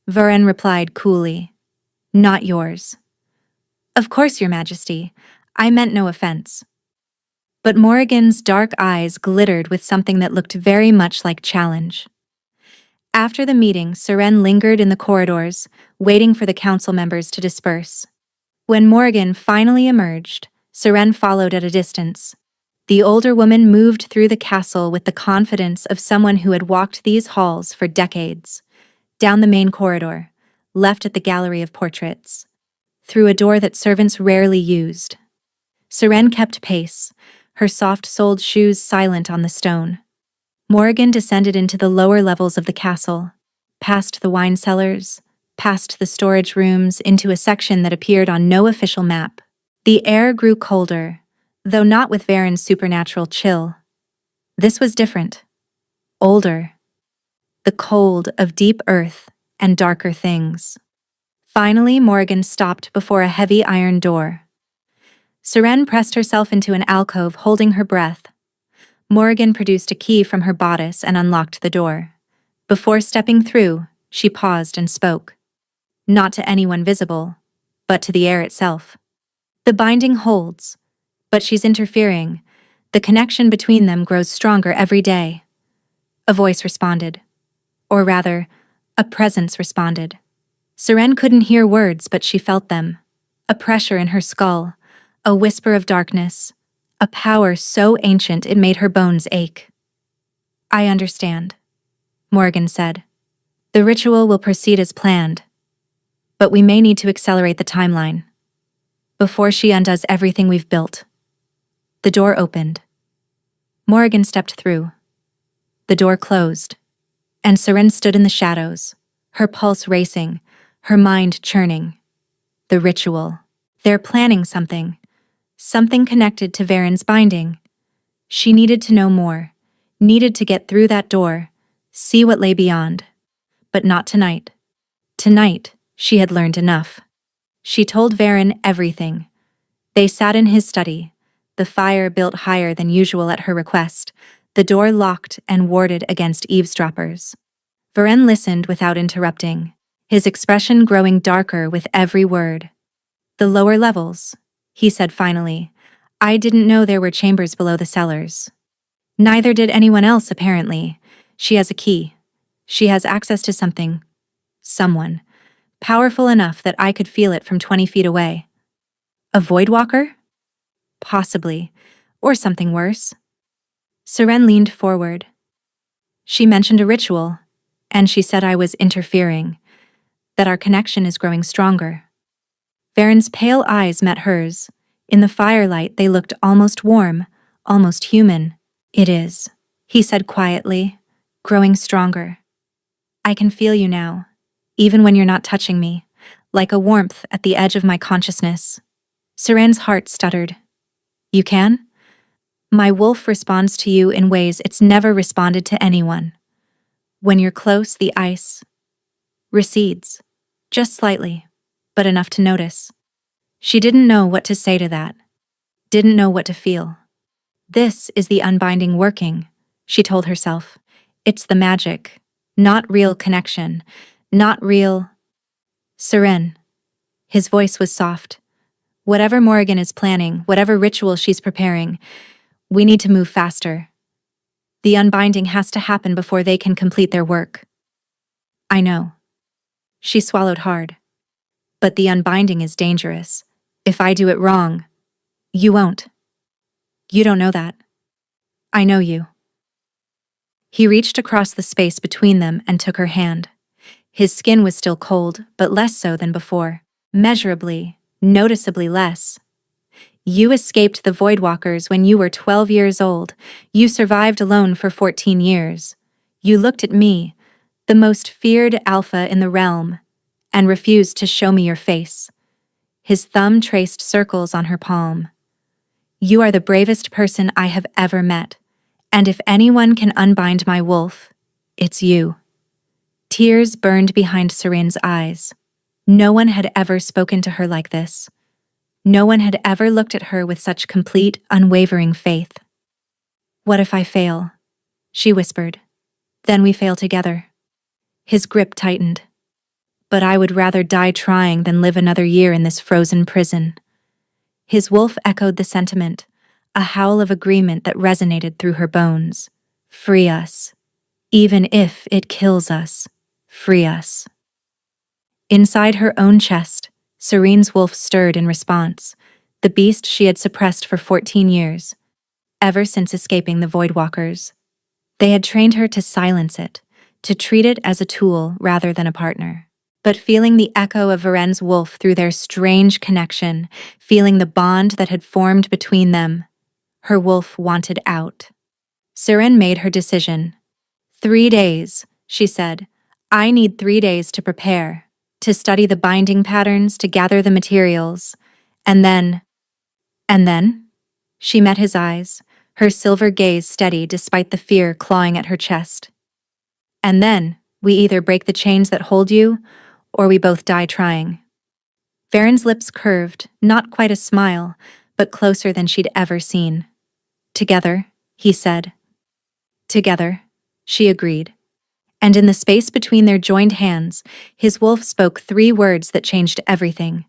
Varen replied coolly. Not yours. Of course, Your Majesty. I meant no offense. But Morrigan's dark eyes glittered with something that looked very much like challenge. After the meeting, Seren lingered in the corridors, waiting for the council members to disperse. When Morrigan finally emerged, Seren followed at a distance. The older woman moved through the castle with the confidence of someone who had walked these halls for decades. Down the main corridor, left at the gallery of portraits. Through a door that servants rarely used. Seren kept pace, her soft-soled shoes silent on the stone. Morrigan descended into the lower levels of the castle, past the wine cellars, past the storage rooms, into a section that appeared on no official map. The air grew colder, though not with Varen's supernatural chill. This was different. older, the cold of deep earth and darker things. Finally, Morrigan stopped before a heavy iron door. Seren pressed herself into an alcove, holding her breath. Morrigan produced a key from her bodice and unlocked the door. Before stepping through, she paused and spoke. Not to anyone visible, but to the air itself. The binding holds, but she's interfering. The connection between them grows stronger every day. A voice responded. Or rather, a presence responded. Seren couldn't hear words, but she felt them. A pressure in her skull, a whisper of darkness, a power so ancient it made her bones ache. I understand, Morrigan said. The ritual will proceed as planned, but we may need to accelerate the timeline. Before she undoes everything we've built. The door opened. Morrigan stepped through. The door closed, and Seren stood in the shadows, her pulse racing, her mind churning. The ritual. They're planning something. Something connected to Varen's binding. She needed to know more, needed to get through that door, see what lay beyond. But not tonight. Tonight, she had learned enough. She told Varen everything. They sat in his study, the fire built higher than usual at her request, the door locked and warded against eavesdroppers. Varen listened without interrupting, his expression growing darker with every word. The lower levels, he said finally. I didn't know there were chambers below the cellars. Neither did anyone else, apparently. She has a key. She has access to something. Someone. Powerful enough that I could feel it from 20 feet away. A Voidwalker? Possibly. Or something worse. Seren leaned forward. She mentioned a ritual, and she said I was interfering, that our connection is growing stronger. Varen's pale eyes met hers. In the firelight, they looked almost warm, almost human. It is, he said quietly, growing stronger. I can feel you now, even when you're not touching me, like a warmth at the edge of my consciousness. Seren's heart stuttered. You can? My wolf responds to you in ways it's never responded to anyone. When you're close, the ice recedes, just slightly, but enough to notice. She didn't know what to say to that, didn't know what to feel. This is the unbinding working, she told herself. It's the magic, not real connection, not real. Seren. His voice was soft. Whatever Morrigan is planning, whatever ritual she's preparing, we need to move faster. The unbinding has to happen before they can complete their work. I know. She swallowed hard. But the unbinding is dangerous. If I do it wrong, you won't. You don't know that. I know you. He reached across the space between them and took her hand. His skin was still cold, but less so than before. Measurably, noticeably less. You escaped the Voidwalkers when you were 12 years old. You survived alone for 14 years. You looked at me, the most feared alpha in the realm, and refused to show me your face. His thumb traced circles on her palm. You are the bravest person I have ever met, and if anyone can unbind my wolf, it's you. Tears burned behind Seren's eyes. No one had ever spoken to her like this. No one had ever looked at her with such complete, unwavering faith. What if I fail? She whispered. Then we fail together. His grip tightened. But I would rather die trying than live another year in this frozen prison. His wolf echoed the sentiment, a howl of agreement that resonated through her bones. Free us. Even if it kills us, free us. Inside her own chest, Serene's wolf stirred in response, the beast she had suppressed for 14 years, ever since escaping the Voidwalkers. They had trained her to silence it, to treat it as a tool rather than a partner. But feeling the echo of Varen's wolf through their strange connection, feeling the bond that had formed between them, her wolf wanted out. Seren made her decision. 3 days, she said. I need 3 days to prepare, to study the binding patterns, to gather the materials, and then... And then? She met his eyes, her silver gaze steady despite the fear clawing at her chest. And then, we either break the chains that hold you, or we both die trying. Varen's lips curved, not quite a smile, but closer than she'd ever seen. Together, he said. Together, she agreed. And in the space between their joined hands, his wolf spoke 3 words that changed everything.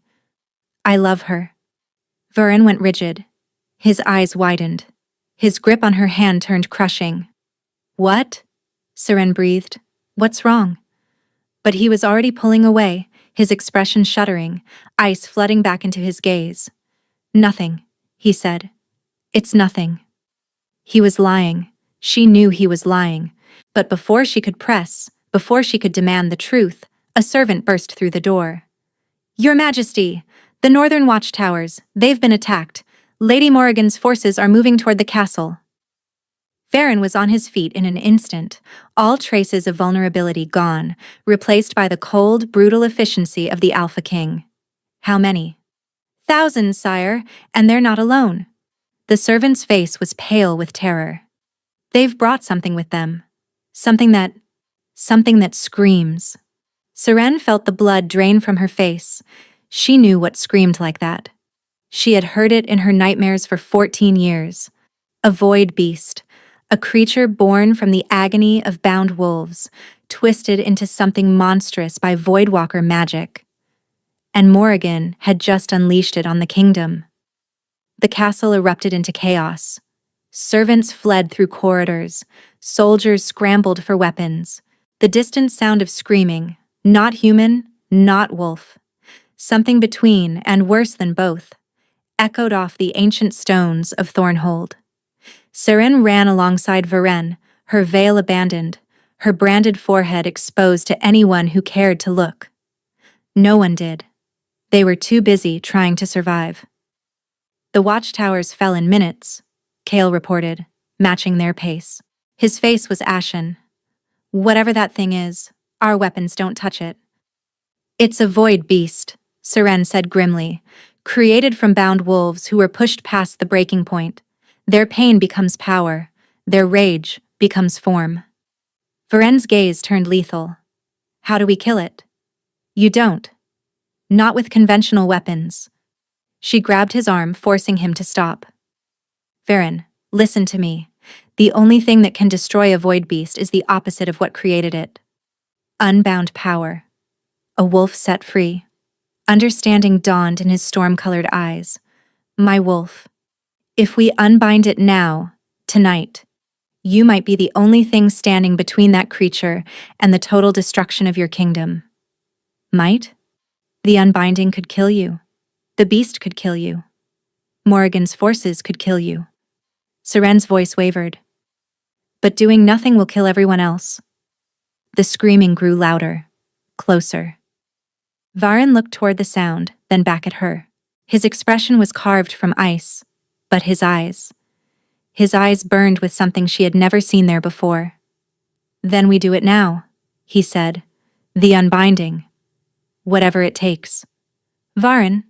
I love her. Varen went rigid. His eyes widened. His grip on her hand turned crushing. What? Seren breathed. What's wrong? But he was already pulling away, his expression shuddering, ice flooding back into his gaze. Nothing, he said. It's nothing. He was lying. She knew he was lying. But before she could press, before she could demand the truth, a servant burst through the door. Your Majesty, the northern watchtowers, they've been attacked. Lady Morrigan's forces are moving toward the castle. Varen was on his feet in an instant, all traces of vulnerability gone, replaced by the cold, brutal efficiency of the Alpha King. How many? Thousands, sire, and they're not alone. The servant's face was pale with terror. They've brought something with them. Something that screams. Seren felt the blood drain from her face. She knew what screamed like that. She had heard it in her nightmares for 14 years. A void beast, a creature born from the agony of bound wolves, twisted into something monstrous by Voidwalker magic. And Morrigan had just unleashed it on the kingdom. The castle erupted into chaos. Servants fled through corridors. Soldiers scrambled for weapons. The distant sound of screaming, not human, not wolf. Something between, and worse than both, echoed off the ancient stones of Thornhold. Seren ran alongside Varen, her veil abandoned, her branded forehead exposed to anyone who cared to look. No one did. They were too busy trying to survive. The watchtowers fell in minutes, Cale reported, matching their pace. His face was ashen. Whatever that thing is, our weapons don't touch it. It's a void beast, Seren said grimly, created from bound wolves who were pushed past the breaking point. Their pain becomes power. Their rage becomes form. Varen's gaze turned lethal. How do we kill it? You don't. Not with conventional weapons. She grabbed his arm, forcing him to stop. Varen, listen to me. The only thing that can destroy a void beast is the opposite of what created it. Unbound power. A wolf set free. Understanding dawned in his storm-colored eyes. My wolf. If we unbind it now, tonight, you might be the only thing standing between that creature and the total destruction of your kingdom. Might? The unbinding could kill you. The beast could kill you. Morrigan's forces could kill you. Seren's voice wavered. But doing nothing will kill everyone else. The screaming grew louder, closer. Varen looked toward the sound, then back at her. His expression was carved from ice, but his eyes burned with something she had never seen there before. Then we do it now, he said. The unbinding. Whatever it takes. Varen,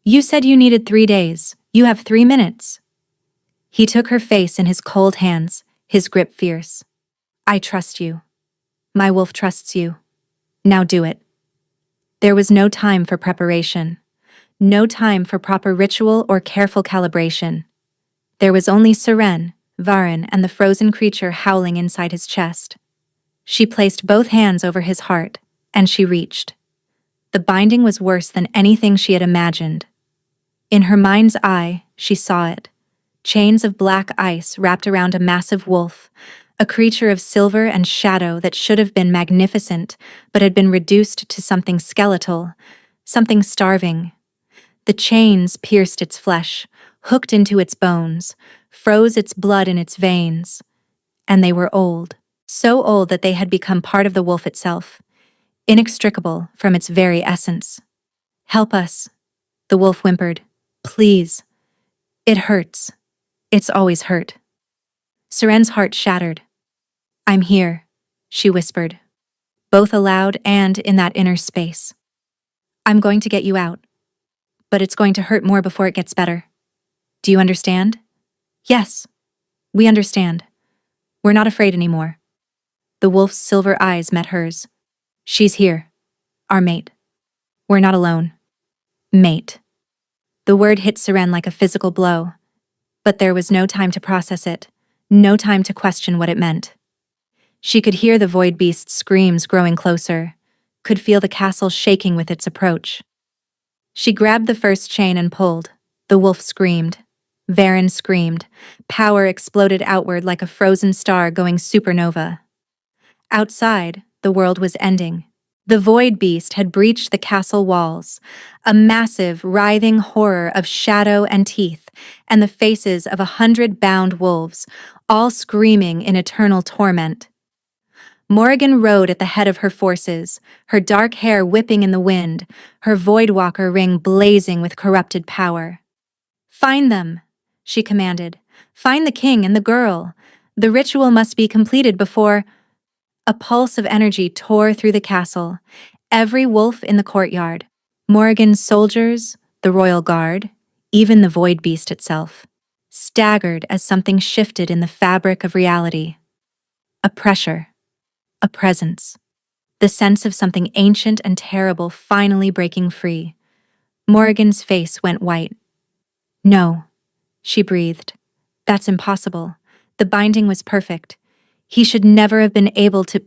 you said you needed 3 days. You have 3 minutes. He took her face in his cold hands, his grip fierce. I trust you. My wolf trusts you. Now do it. There was no time for preparation. No time for proper ritual or careful calibration. There was only Seren, Varen, and the frozen creature howling inside his chest. She placed both hands over his heart, and she reached. The binding was worse than anything she had imagined. In her mind's eye, she saw it. Chains of black ice wrapped around a massive wolf, a creature of silver and shadow that should have been magnificent, but had been reduced to something skeletal, something starving. The chains pierced its flesh, hooked into its bones, froze its blood in its veins. And they were old, so old that they had become part of the wolf itself, inextricable from its very essence. Help us, the wolf whimpered. Please. It hurts. It's always hurt. Seren's heart shattered. I'm here, she whispered, both aloud and in that inner space. I'm going to get you out. But it's going to hurt more before it gets better. Do you understand? Yes, we understand. We're not afraid anymore. The wolf's silver eyes met hers. She's here. Our mate. We're not alone. Mate. The word hit Seren like a physical blow. But there was no time to process it, no time to question what it meant. She could hear the void beast's screams growing closer, could feel the castle shaking with its approach. She grabbed the first chain and pulled. The wolf screamed. Varen screamed. Power exploded outward like a frozen star going supernova. Outside, the world was ending. The void beast had breached the castle walls, a massive, writhing horror of shadow and teeth, and the faces of 100 bound wolves, all screaming in eternal torment. Morrigan rode at the head of her forces, her dark hair whipping in the wind, her Voidwalker ring blazing with corrupted power. "Find them," she commanded. "Find the king and the girl. The ritual must be completed before—" A pulse of energy tore through the castle. Every wolf in the courtyard, Morrigan's soldiers, the royal guard, even the void beast itself, staggered as something shifted in the fabric of reality. A pressure. A presence. The sense of something ancient and terrible finally breaking free. Morrigan's face went white. "No," she breathed. "That's impossible. The binding was perfect. He should never have been able to—"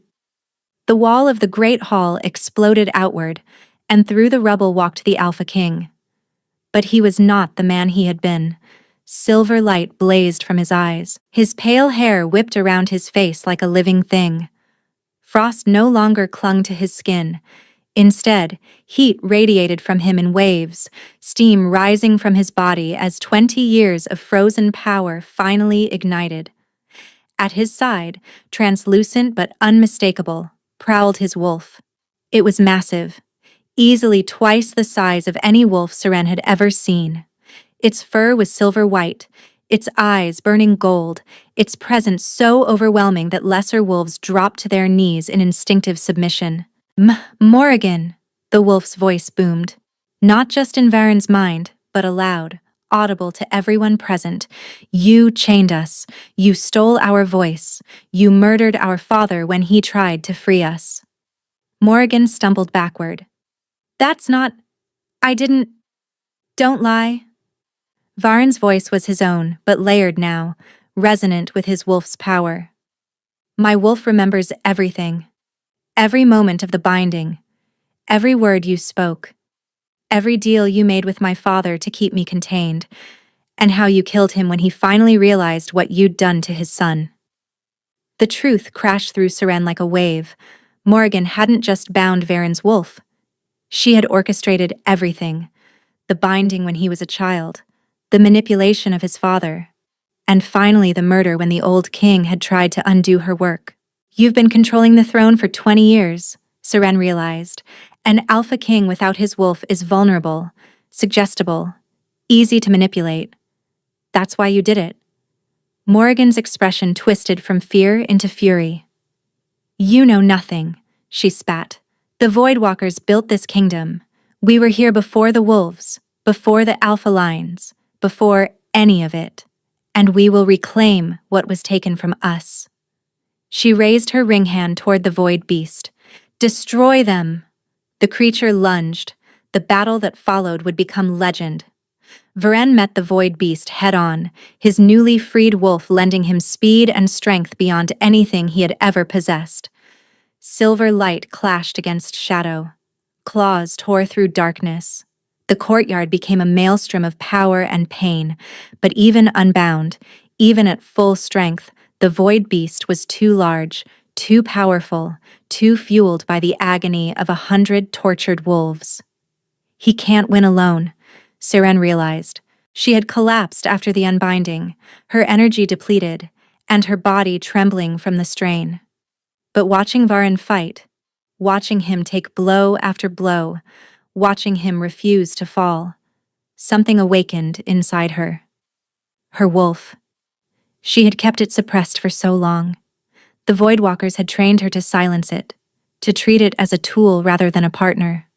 The wall of the great hall exploded outward, and through the rubble walked the Alpha King. But he was not the man he had been. Silver light blazed from his eyes. His pale hair whipped around his face like a living thing. Frost no longer clung to his skin. Instead, heat radiated from him in waves, steam rising from his body as 20 years of frozen power finally ignited. At his side, translucent but unmistakable, prowled his wolf. It was massive, easily twice the size of any wolf Seren had ever seen. Its fur was silver white, its eyes burning gold, its presence so overwhelming that lesser wolves dropped to their knees in instinctive submission. "Morrigan," the wolf's voice boomed. Not just in Varen's mind, but aloud, audible to everyone present. "You chained us. You stole our voice. You murdered our father when he tried to free us." Morrigan stumbled backward. "That's not— I didn't— Don't lie." Varen's voice was his own, but layered now, resonant with his wolf's power. "My wolf remembers everything. Every moment of the binding. Every word you spoke. Every deal you made with my father to keep me contained. And how you killed him when he finally realized what you'd done to his son." The truth crashed through Seren like a wave. Morrigan hadn't just bound Varen's wolf. She had orchestrated everything. The binding when he was a child. The manipulation of his father. And finally the murder when the old king had tried to undo her work. "You've been controlling the throne for 20 years, Seren realized. An Alpha King without his wolf is vulnerable, suggestible, easy to manipulate. That's why you did it." Morrigan's expression twisted from fear into fury. "You know nothing," she spat. "The Voidwalkers built this kingdom. We were here before the wolves, before the Alpha lines, before any of it. And we will reclaim what was taken from us." She raised her ring hand toward the void beast. "Destroy them!" The creature lunged. The battle that followed would become legend. Varen met the void beast head-on, his newly freed wolf lending him speed and strength beyond anything he had ever possessed. Silver light clashed against shadow. Claws tore through darkness. The courtyard became a maelstrom of power and pain, but even unbound, even at full strength, the void beast was too large, too powerful, too fueled by the agony of 100 tortured wolves. He can't win alone, Seren realized. She had collapsed after the unbinding, her energy depleted, and her body trembling from the strain. But watching Varen fight, watching him take blow after blow, watching him refuse to fall, something awakened inside her. Her wolf. She had kept it suppressed for so long. The Voidwalkers had trained her to silence it, to treat it as a tool rather than a partner.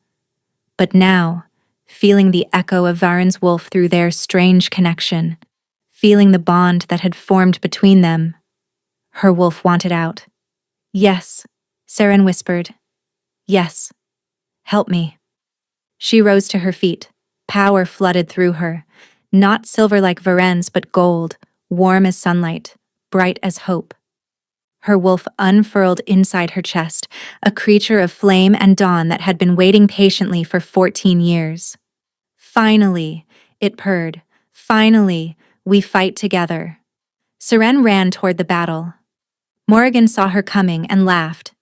But now, feeling the echo of Varen's wolf through their strange connection, feeling the bond that had formed between them, her wolf wanted out. Yes, Seren whispered. Yes. Help me. She rose to her feet. Power flooded through her. Not silver like Varen's, but gold, warm as sunlight, bright as hope. Her wolf unfurled inside her chest, a creature of flame and dawn that had been waiting patiently for 14 years. Finally, it purred. Finally, we fight together. Seren ran toward the battle. Morrigan saw her coming and laughed.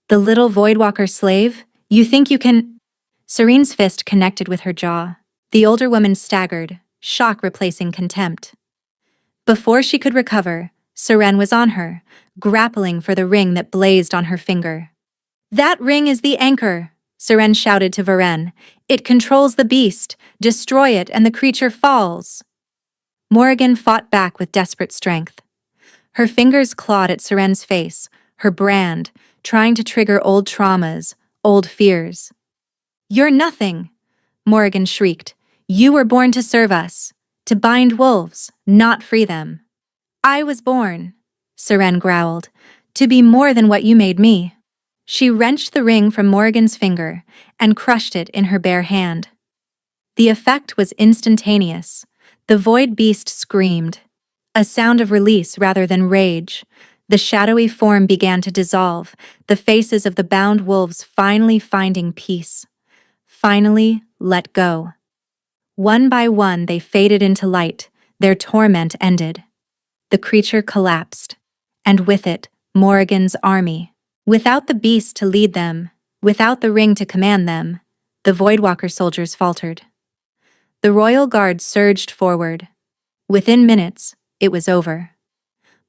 The little Voidwalker slave? You think you can— Serene's fist connected with her jaw. The older woman staggered, shock replacing contempt. Before she could recover, Seren was on her, grappling for the ring that blazed on her finger. That ring is the anchor, Seren shouted to Varen. It controls the beast. Destroy it and the creature falls. Morrigan fought back with desperate strength. Her fingers clawed at Seren's face, her brand, trying to trigger old traumas, old fears. You're nothing, Morrigan shrieked. You were born to serve us, to bind wolves, not free them. I was born, Seren growled, to be more than what you made me. She wrenched the ring from Morrigan's finger and crushed it in her bare hand. The effect was instantaneous. The void beast screamed, a sound of release rather than rage. The shadowy form began to dissolve, the faces of the bound wolves finally finding peace. Finally, let go. One by one they faded into light, their torment ended. The creature collapsed, and with it, Morrigan's army. Without the beast to lead them, without the ring to command them, the Voidwalker soldiers faltered. The royal guard surged forward. Within minutes, it was over.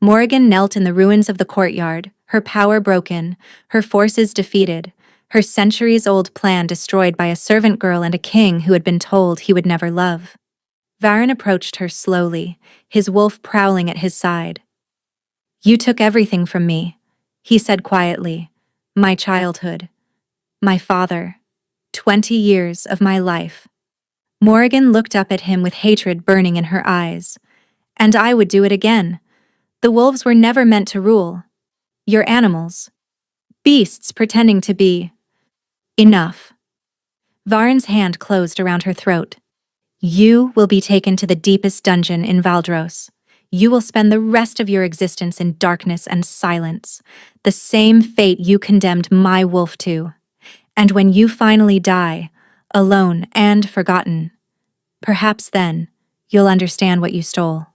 Morrigan knelt in the ruins of the courtyard, her power broken, her forces defeated, her centuries-old plan destroyed by a servant girl and a king who had been told he would never love. Varen approached her slowly, his wolf prowling at his side. You took everything from me, he said quietly. My childhood. My father. 20 years of my life. Morrigan looked up at him with hatred burning in her eyes. And I would do it again. The wolves were never meant to rule. You're animals. Beasts pretending to be. Enough. Varen's hand closed around her throat. You will be taken to the deepest dungeon in Valdros. You will spend the rest of your existence in darkness and silence, the same fate you condemned my wolf to. And when you finally die, alone and forgotten, perhaps then you'll understand what you stole.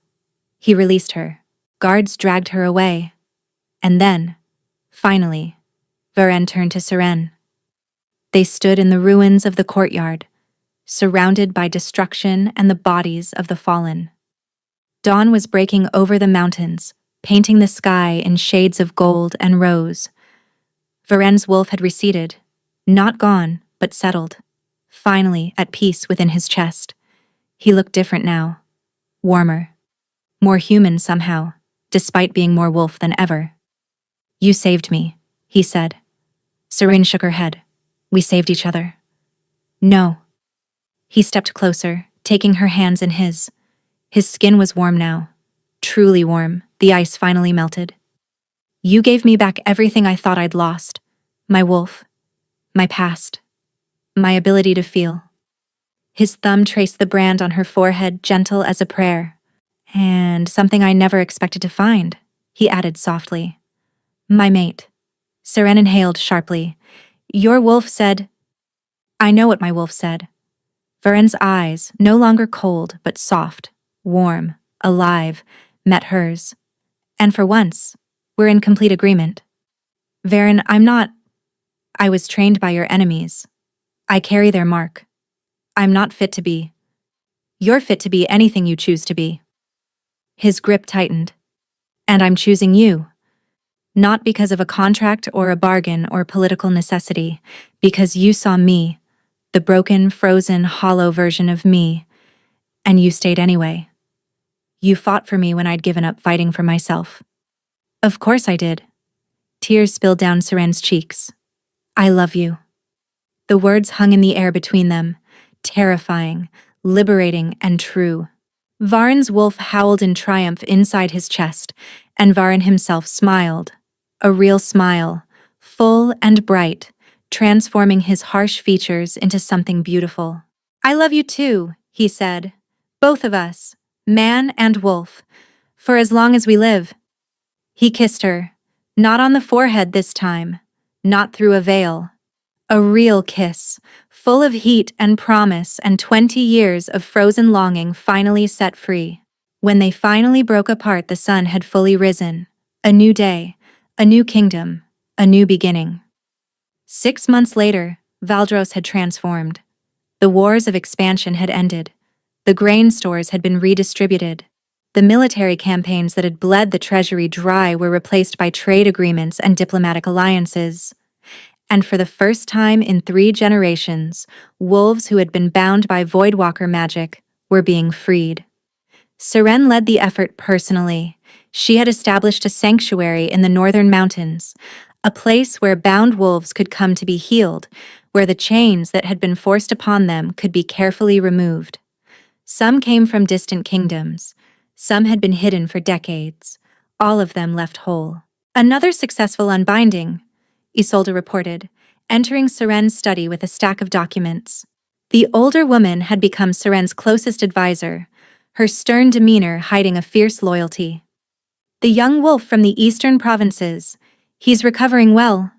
He released her. Guards dragged her away. And then, finally, Varen turned to Seren. They stood in the ruins of the courtyard, surrounded by destruction and the bodies of the fallen. Dawn was breaking over the mountains, painting the sky in shades of gold and rose. Varen's wolf had receded, not gone, but settled, finally at peace within his chest. He looked different now, warmer, more human somehow, despite being more wolf than ever. You saved me, he said. Seren shook her head. We saved each other. No. He stepped closer, taking her hands in his. His skin was warm now, truly warm, the ice finally melted. You gave me back everything I thought I'd lost. My wolf, my past, my ability to feel. His thumb traced the brand on her forehead, gentle as a prayer. And something I never expected to find, he added softly. My mate. Seren inhaled sharply. Your wolf said— I know what my wolf said. Varen's eyes, no longer cold but soft, warm, alive, met hers. And for once, we're in complete agreement. Varen, I was trained by your enemies. I carry their mark. I'm not fit to be. You're fit to be anything you choose to be. His grip tightened. And I'm choosing you. Not because of a contract or a bargain or political necessity, because you saw me, the broken, frozen, hollow version of me, and you stayed anyway. You fought for me when I'd given up fighting for myself. Of course I did. Tears spilled down Seren's cheeks. I love you. The words hung in the air between them, terrifying, liberating, and true. Varen's wolf howled in triumph inside his chest, and Varen himself smiled. a real smile, full and bright, transforming his harsh features into something beautiful. "I love you too," he said. "Both of us, man and wolf, for as long as we live." He kissed her, not on the forehead this time, not through a veil. A real kiss, full of heat and promise, and 20 years of frozen longing finally set free. When they finally broke apart, the sun had fully risen. A new day, a new kingdom, a new beginning. 6 months later, Valdros had transformed. The wars of expansion had ended. The grain stores had been redistributed. The military campaigns that had bled the treasury dry were replaced by trade agreements and diplomatic alliances. And for the first time in 3 generations, wolves who had been bound by Voidwalker magic were being freed. Seren led the effort personally. She had established a sanctuary in the northern mountains, a place where bound wolves could come to be healed, where the chains that had been forced upon them could be carefully removed. Some came from distant kingdoms. Some had been hidden for decades. All of them left whole. "Another successful unbinding," Isolde reported, entering Seren's study with a stack of documents. The older woman had become Seren's closest advisor, her stern demeanor hiding a fierce loyalty. "The young wolf from the eastern provinces. He's recovering well."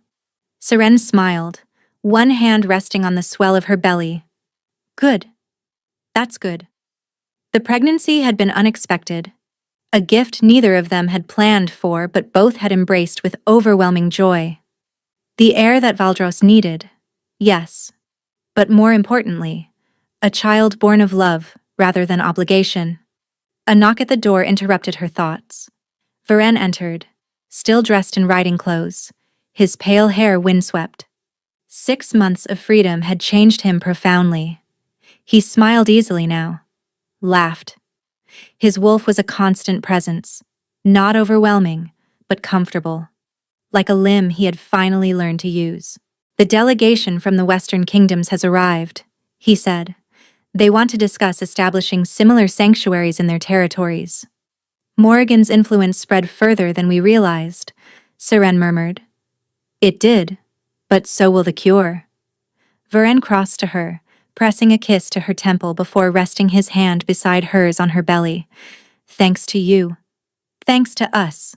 Seren smiled, one hand resting on the swell of her belly. "Good. That's good." The pregnancy had been unexpected, a gift neither of them had planned for but both had embraced with overwhelming joy. The heir that Valdros needed, yes, but more importantly, a child born of love rather than obligation. A knock at the door interrupted her thoughts. Varen entered, still dressed in riding clothes, his pale hair windswept. 6 months of freedom had changed him profoundly. He smiled easily now, laughed. His wolf was a constant presence, not overwhelming, but comfortable, like a limb he had finally learned to use. "The delegation from the Western Kingdoms has arrived," he said. "They want to discuss establishing similar sanctuaries in their territories." "Morrigan's influence spread further than we realized," Seren murmured. "It did, but so will the cure." Varen crossed to her, pressing a kiss to her temple before resting his hand beside hers on her belly. "Thanks to you. Thanks to us."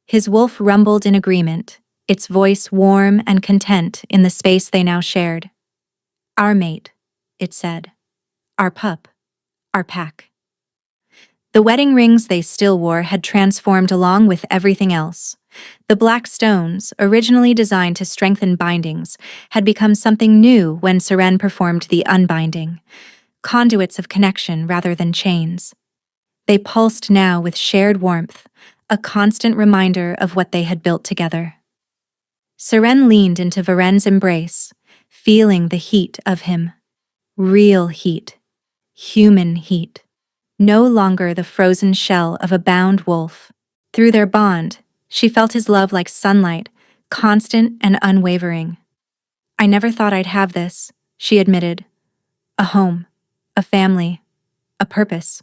His wolf rumbled in agreement, its voice warm and content in the space they now shared. "Our mate," it said. "Our pup. Our pack." The wedding rings they still wore had transformed along with everything else. The black stones, originally designed to strengthen bindings, had become something new when Seren performed the unbinding, conduits of connection rather than chains. They pulsed now with shared warmth, a constant reminder of what they had built together. Seren leaned into Varen's embrace, feeling the heat of him. Real heat. Human heat. No longer the frozen shell of a bound wolf. Through their bond, she felt his love like sunlight, constant and unwavering. "I never thought I'd have this," she admitted. "A home, a family, a purpose.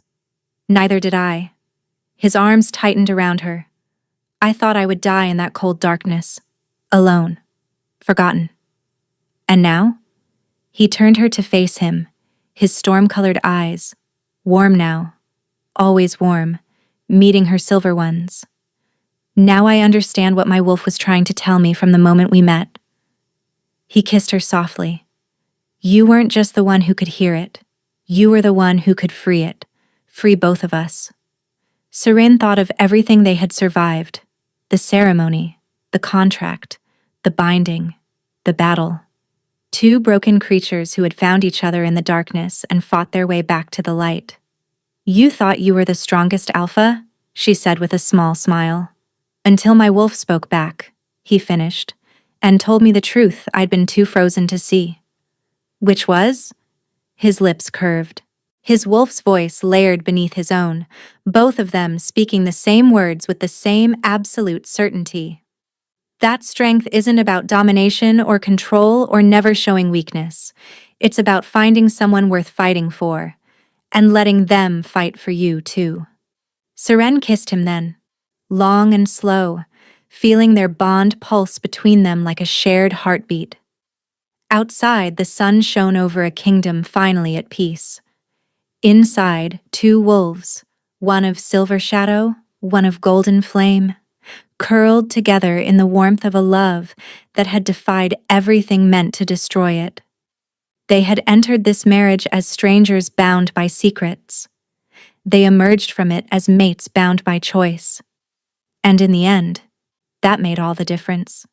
Neither did I." His arms tightened around her. "I thought I would die in that cold darkness, alone, forgotten. And now?" He turned her to face him, his storm-colored eyes, warm now, always warm, meeting her silver ones. "Now I understand what my wolf was trying to tell me from the moment we met." He kissed her softly. "You weren't just the one who could hear it. You were the one who could free it, free both of us." Seren thought of everything they had survived, the ceremony, the contract, the binding, the battle. 2 broken creatures who had found each other in the darkness and fought their way back to the light. "You thought you were the strongest alpha?" she said with a small smile. "Until my wolf spoke back," he finished, "and told me the truth I'd been too frozen to see." "Which was?" His lips curved. His wolf's voice layered beneath his own, both of them speaking the same words with the same absolute certainty. "That strength isn't about domination or control or never showing weakness. It's about finding someone worth fighting for, and letting them fight for you too." Seren kissed him then, long and slow, feeling their bond pulse between them like a shared heartbeat. Outside, the sun shone over a kingdom finally at peace. Inside, two wolves, one of silver shadow, one of golden flame, curled together in the warmth of a love that had defied everything meant to destroy it. They had entered this marriage as strangers bound by secrets. They emerged from it as mates bound by choice. And in the end, that made all the difference.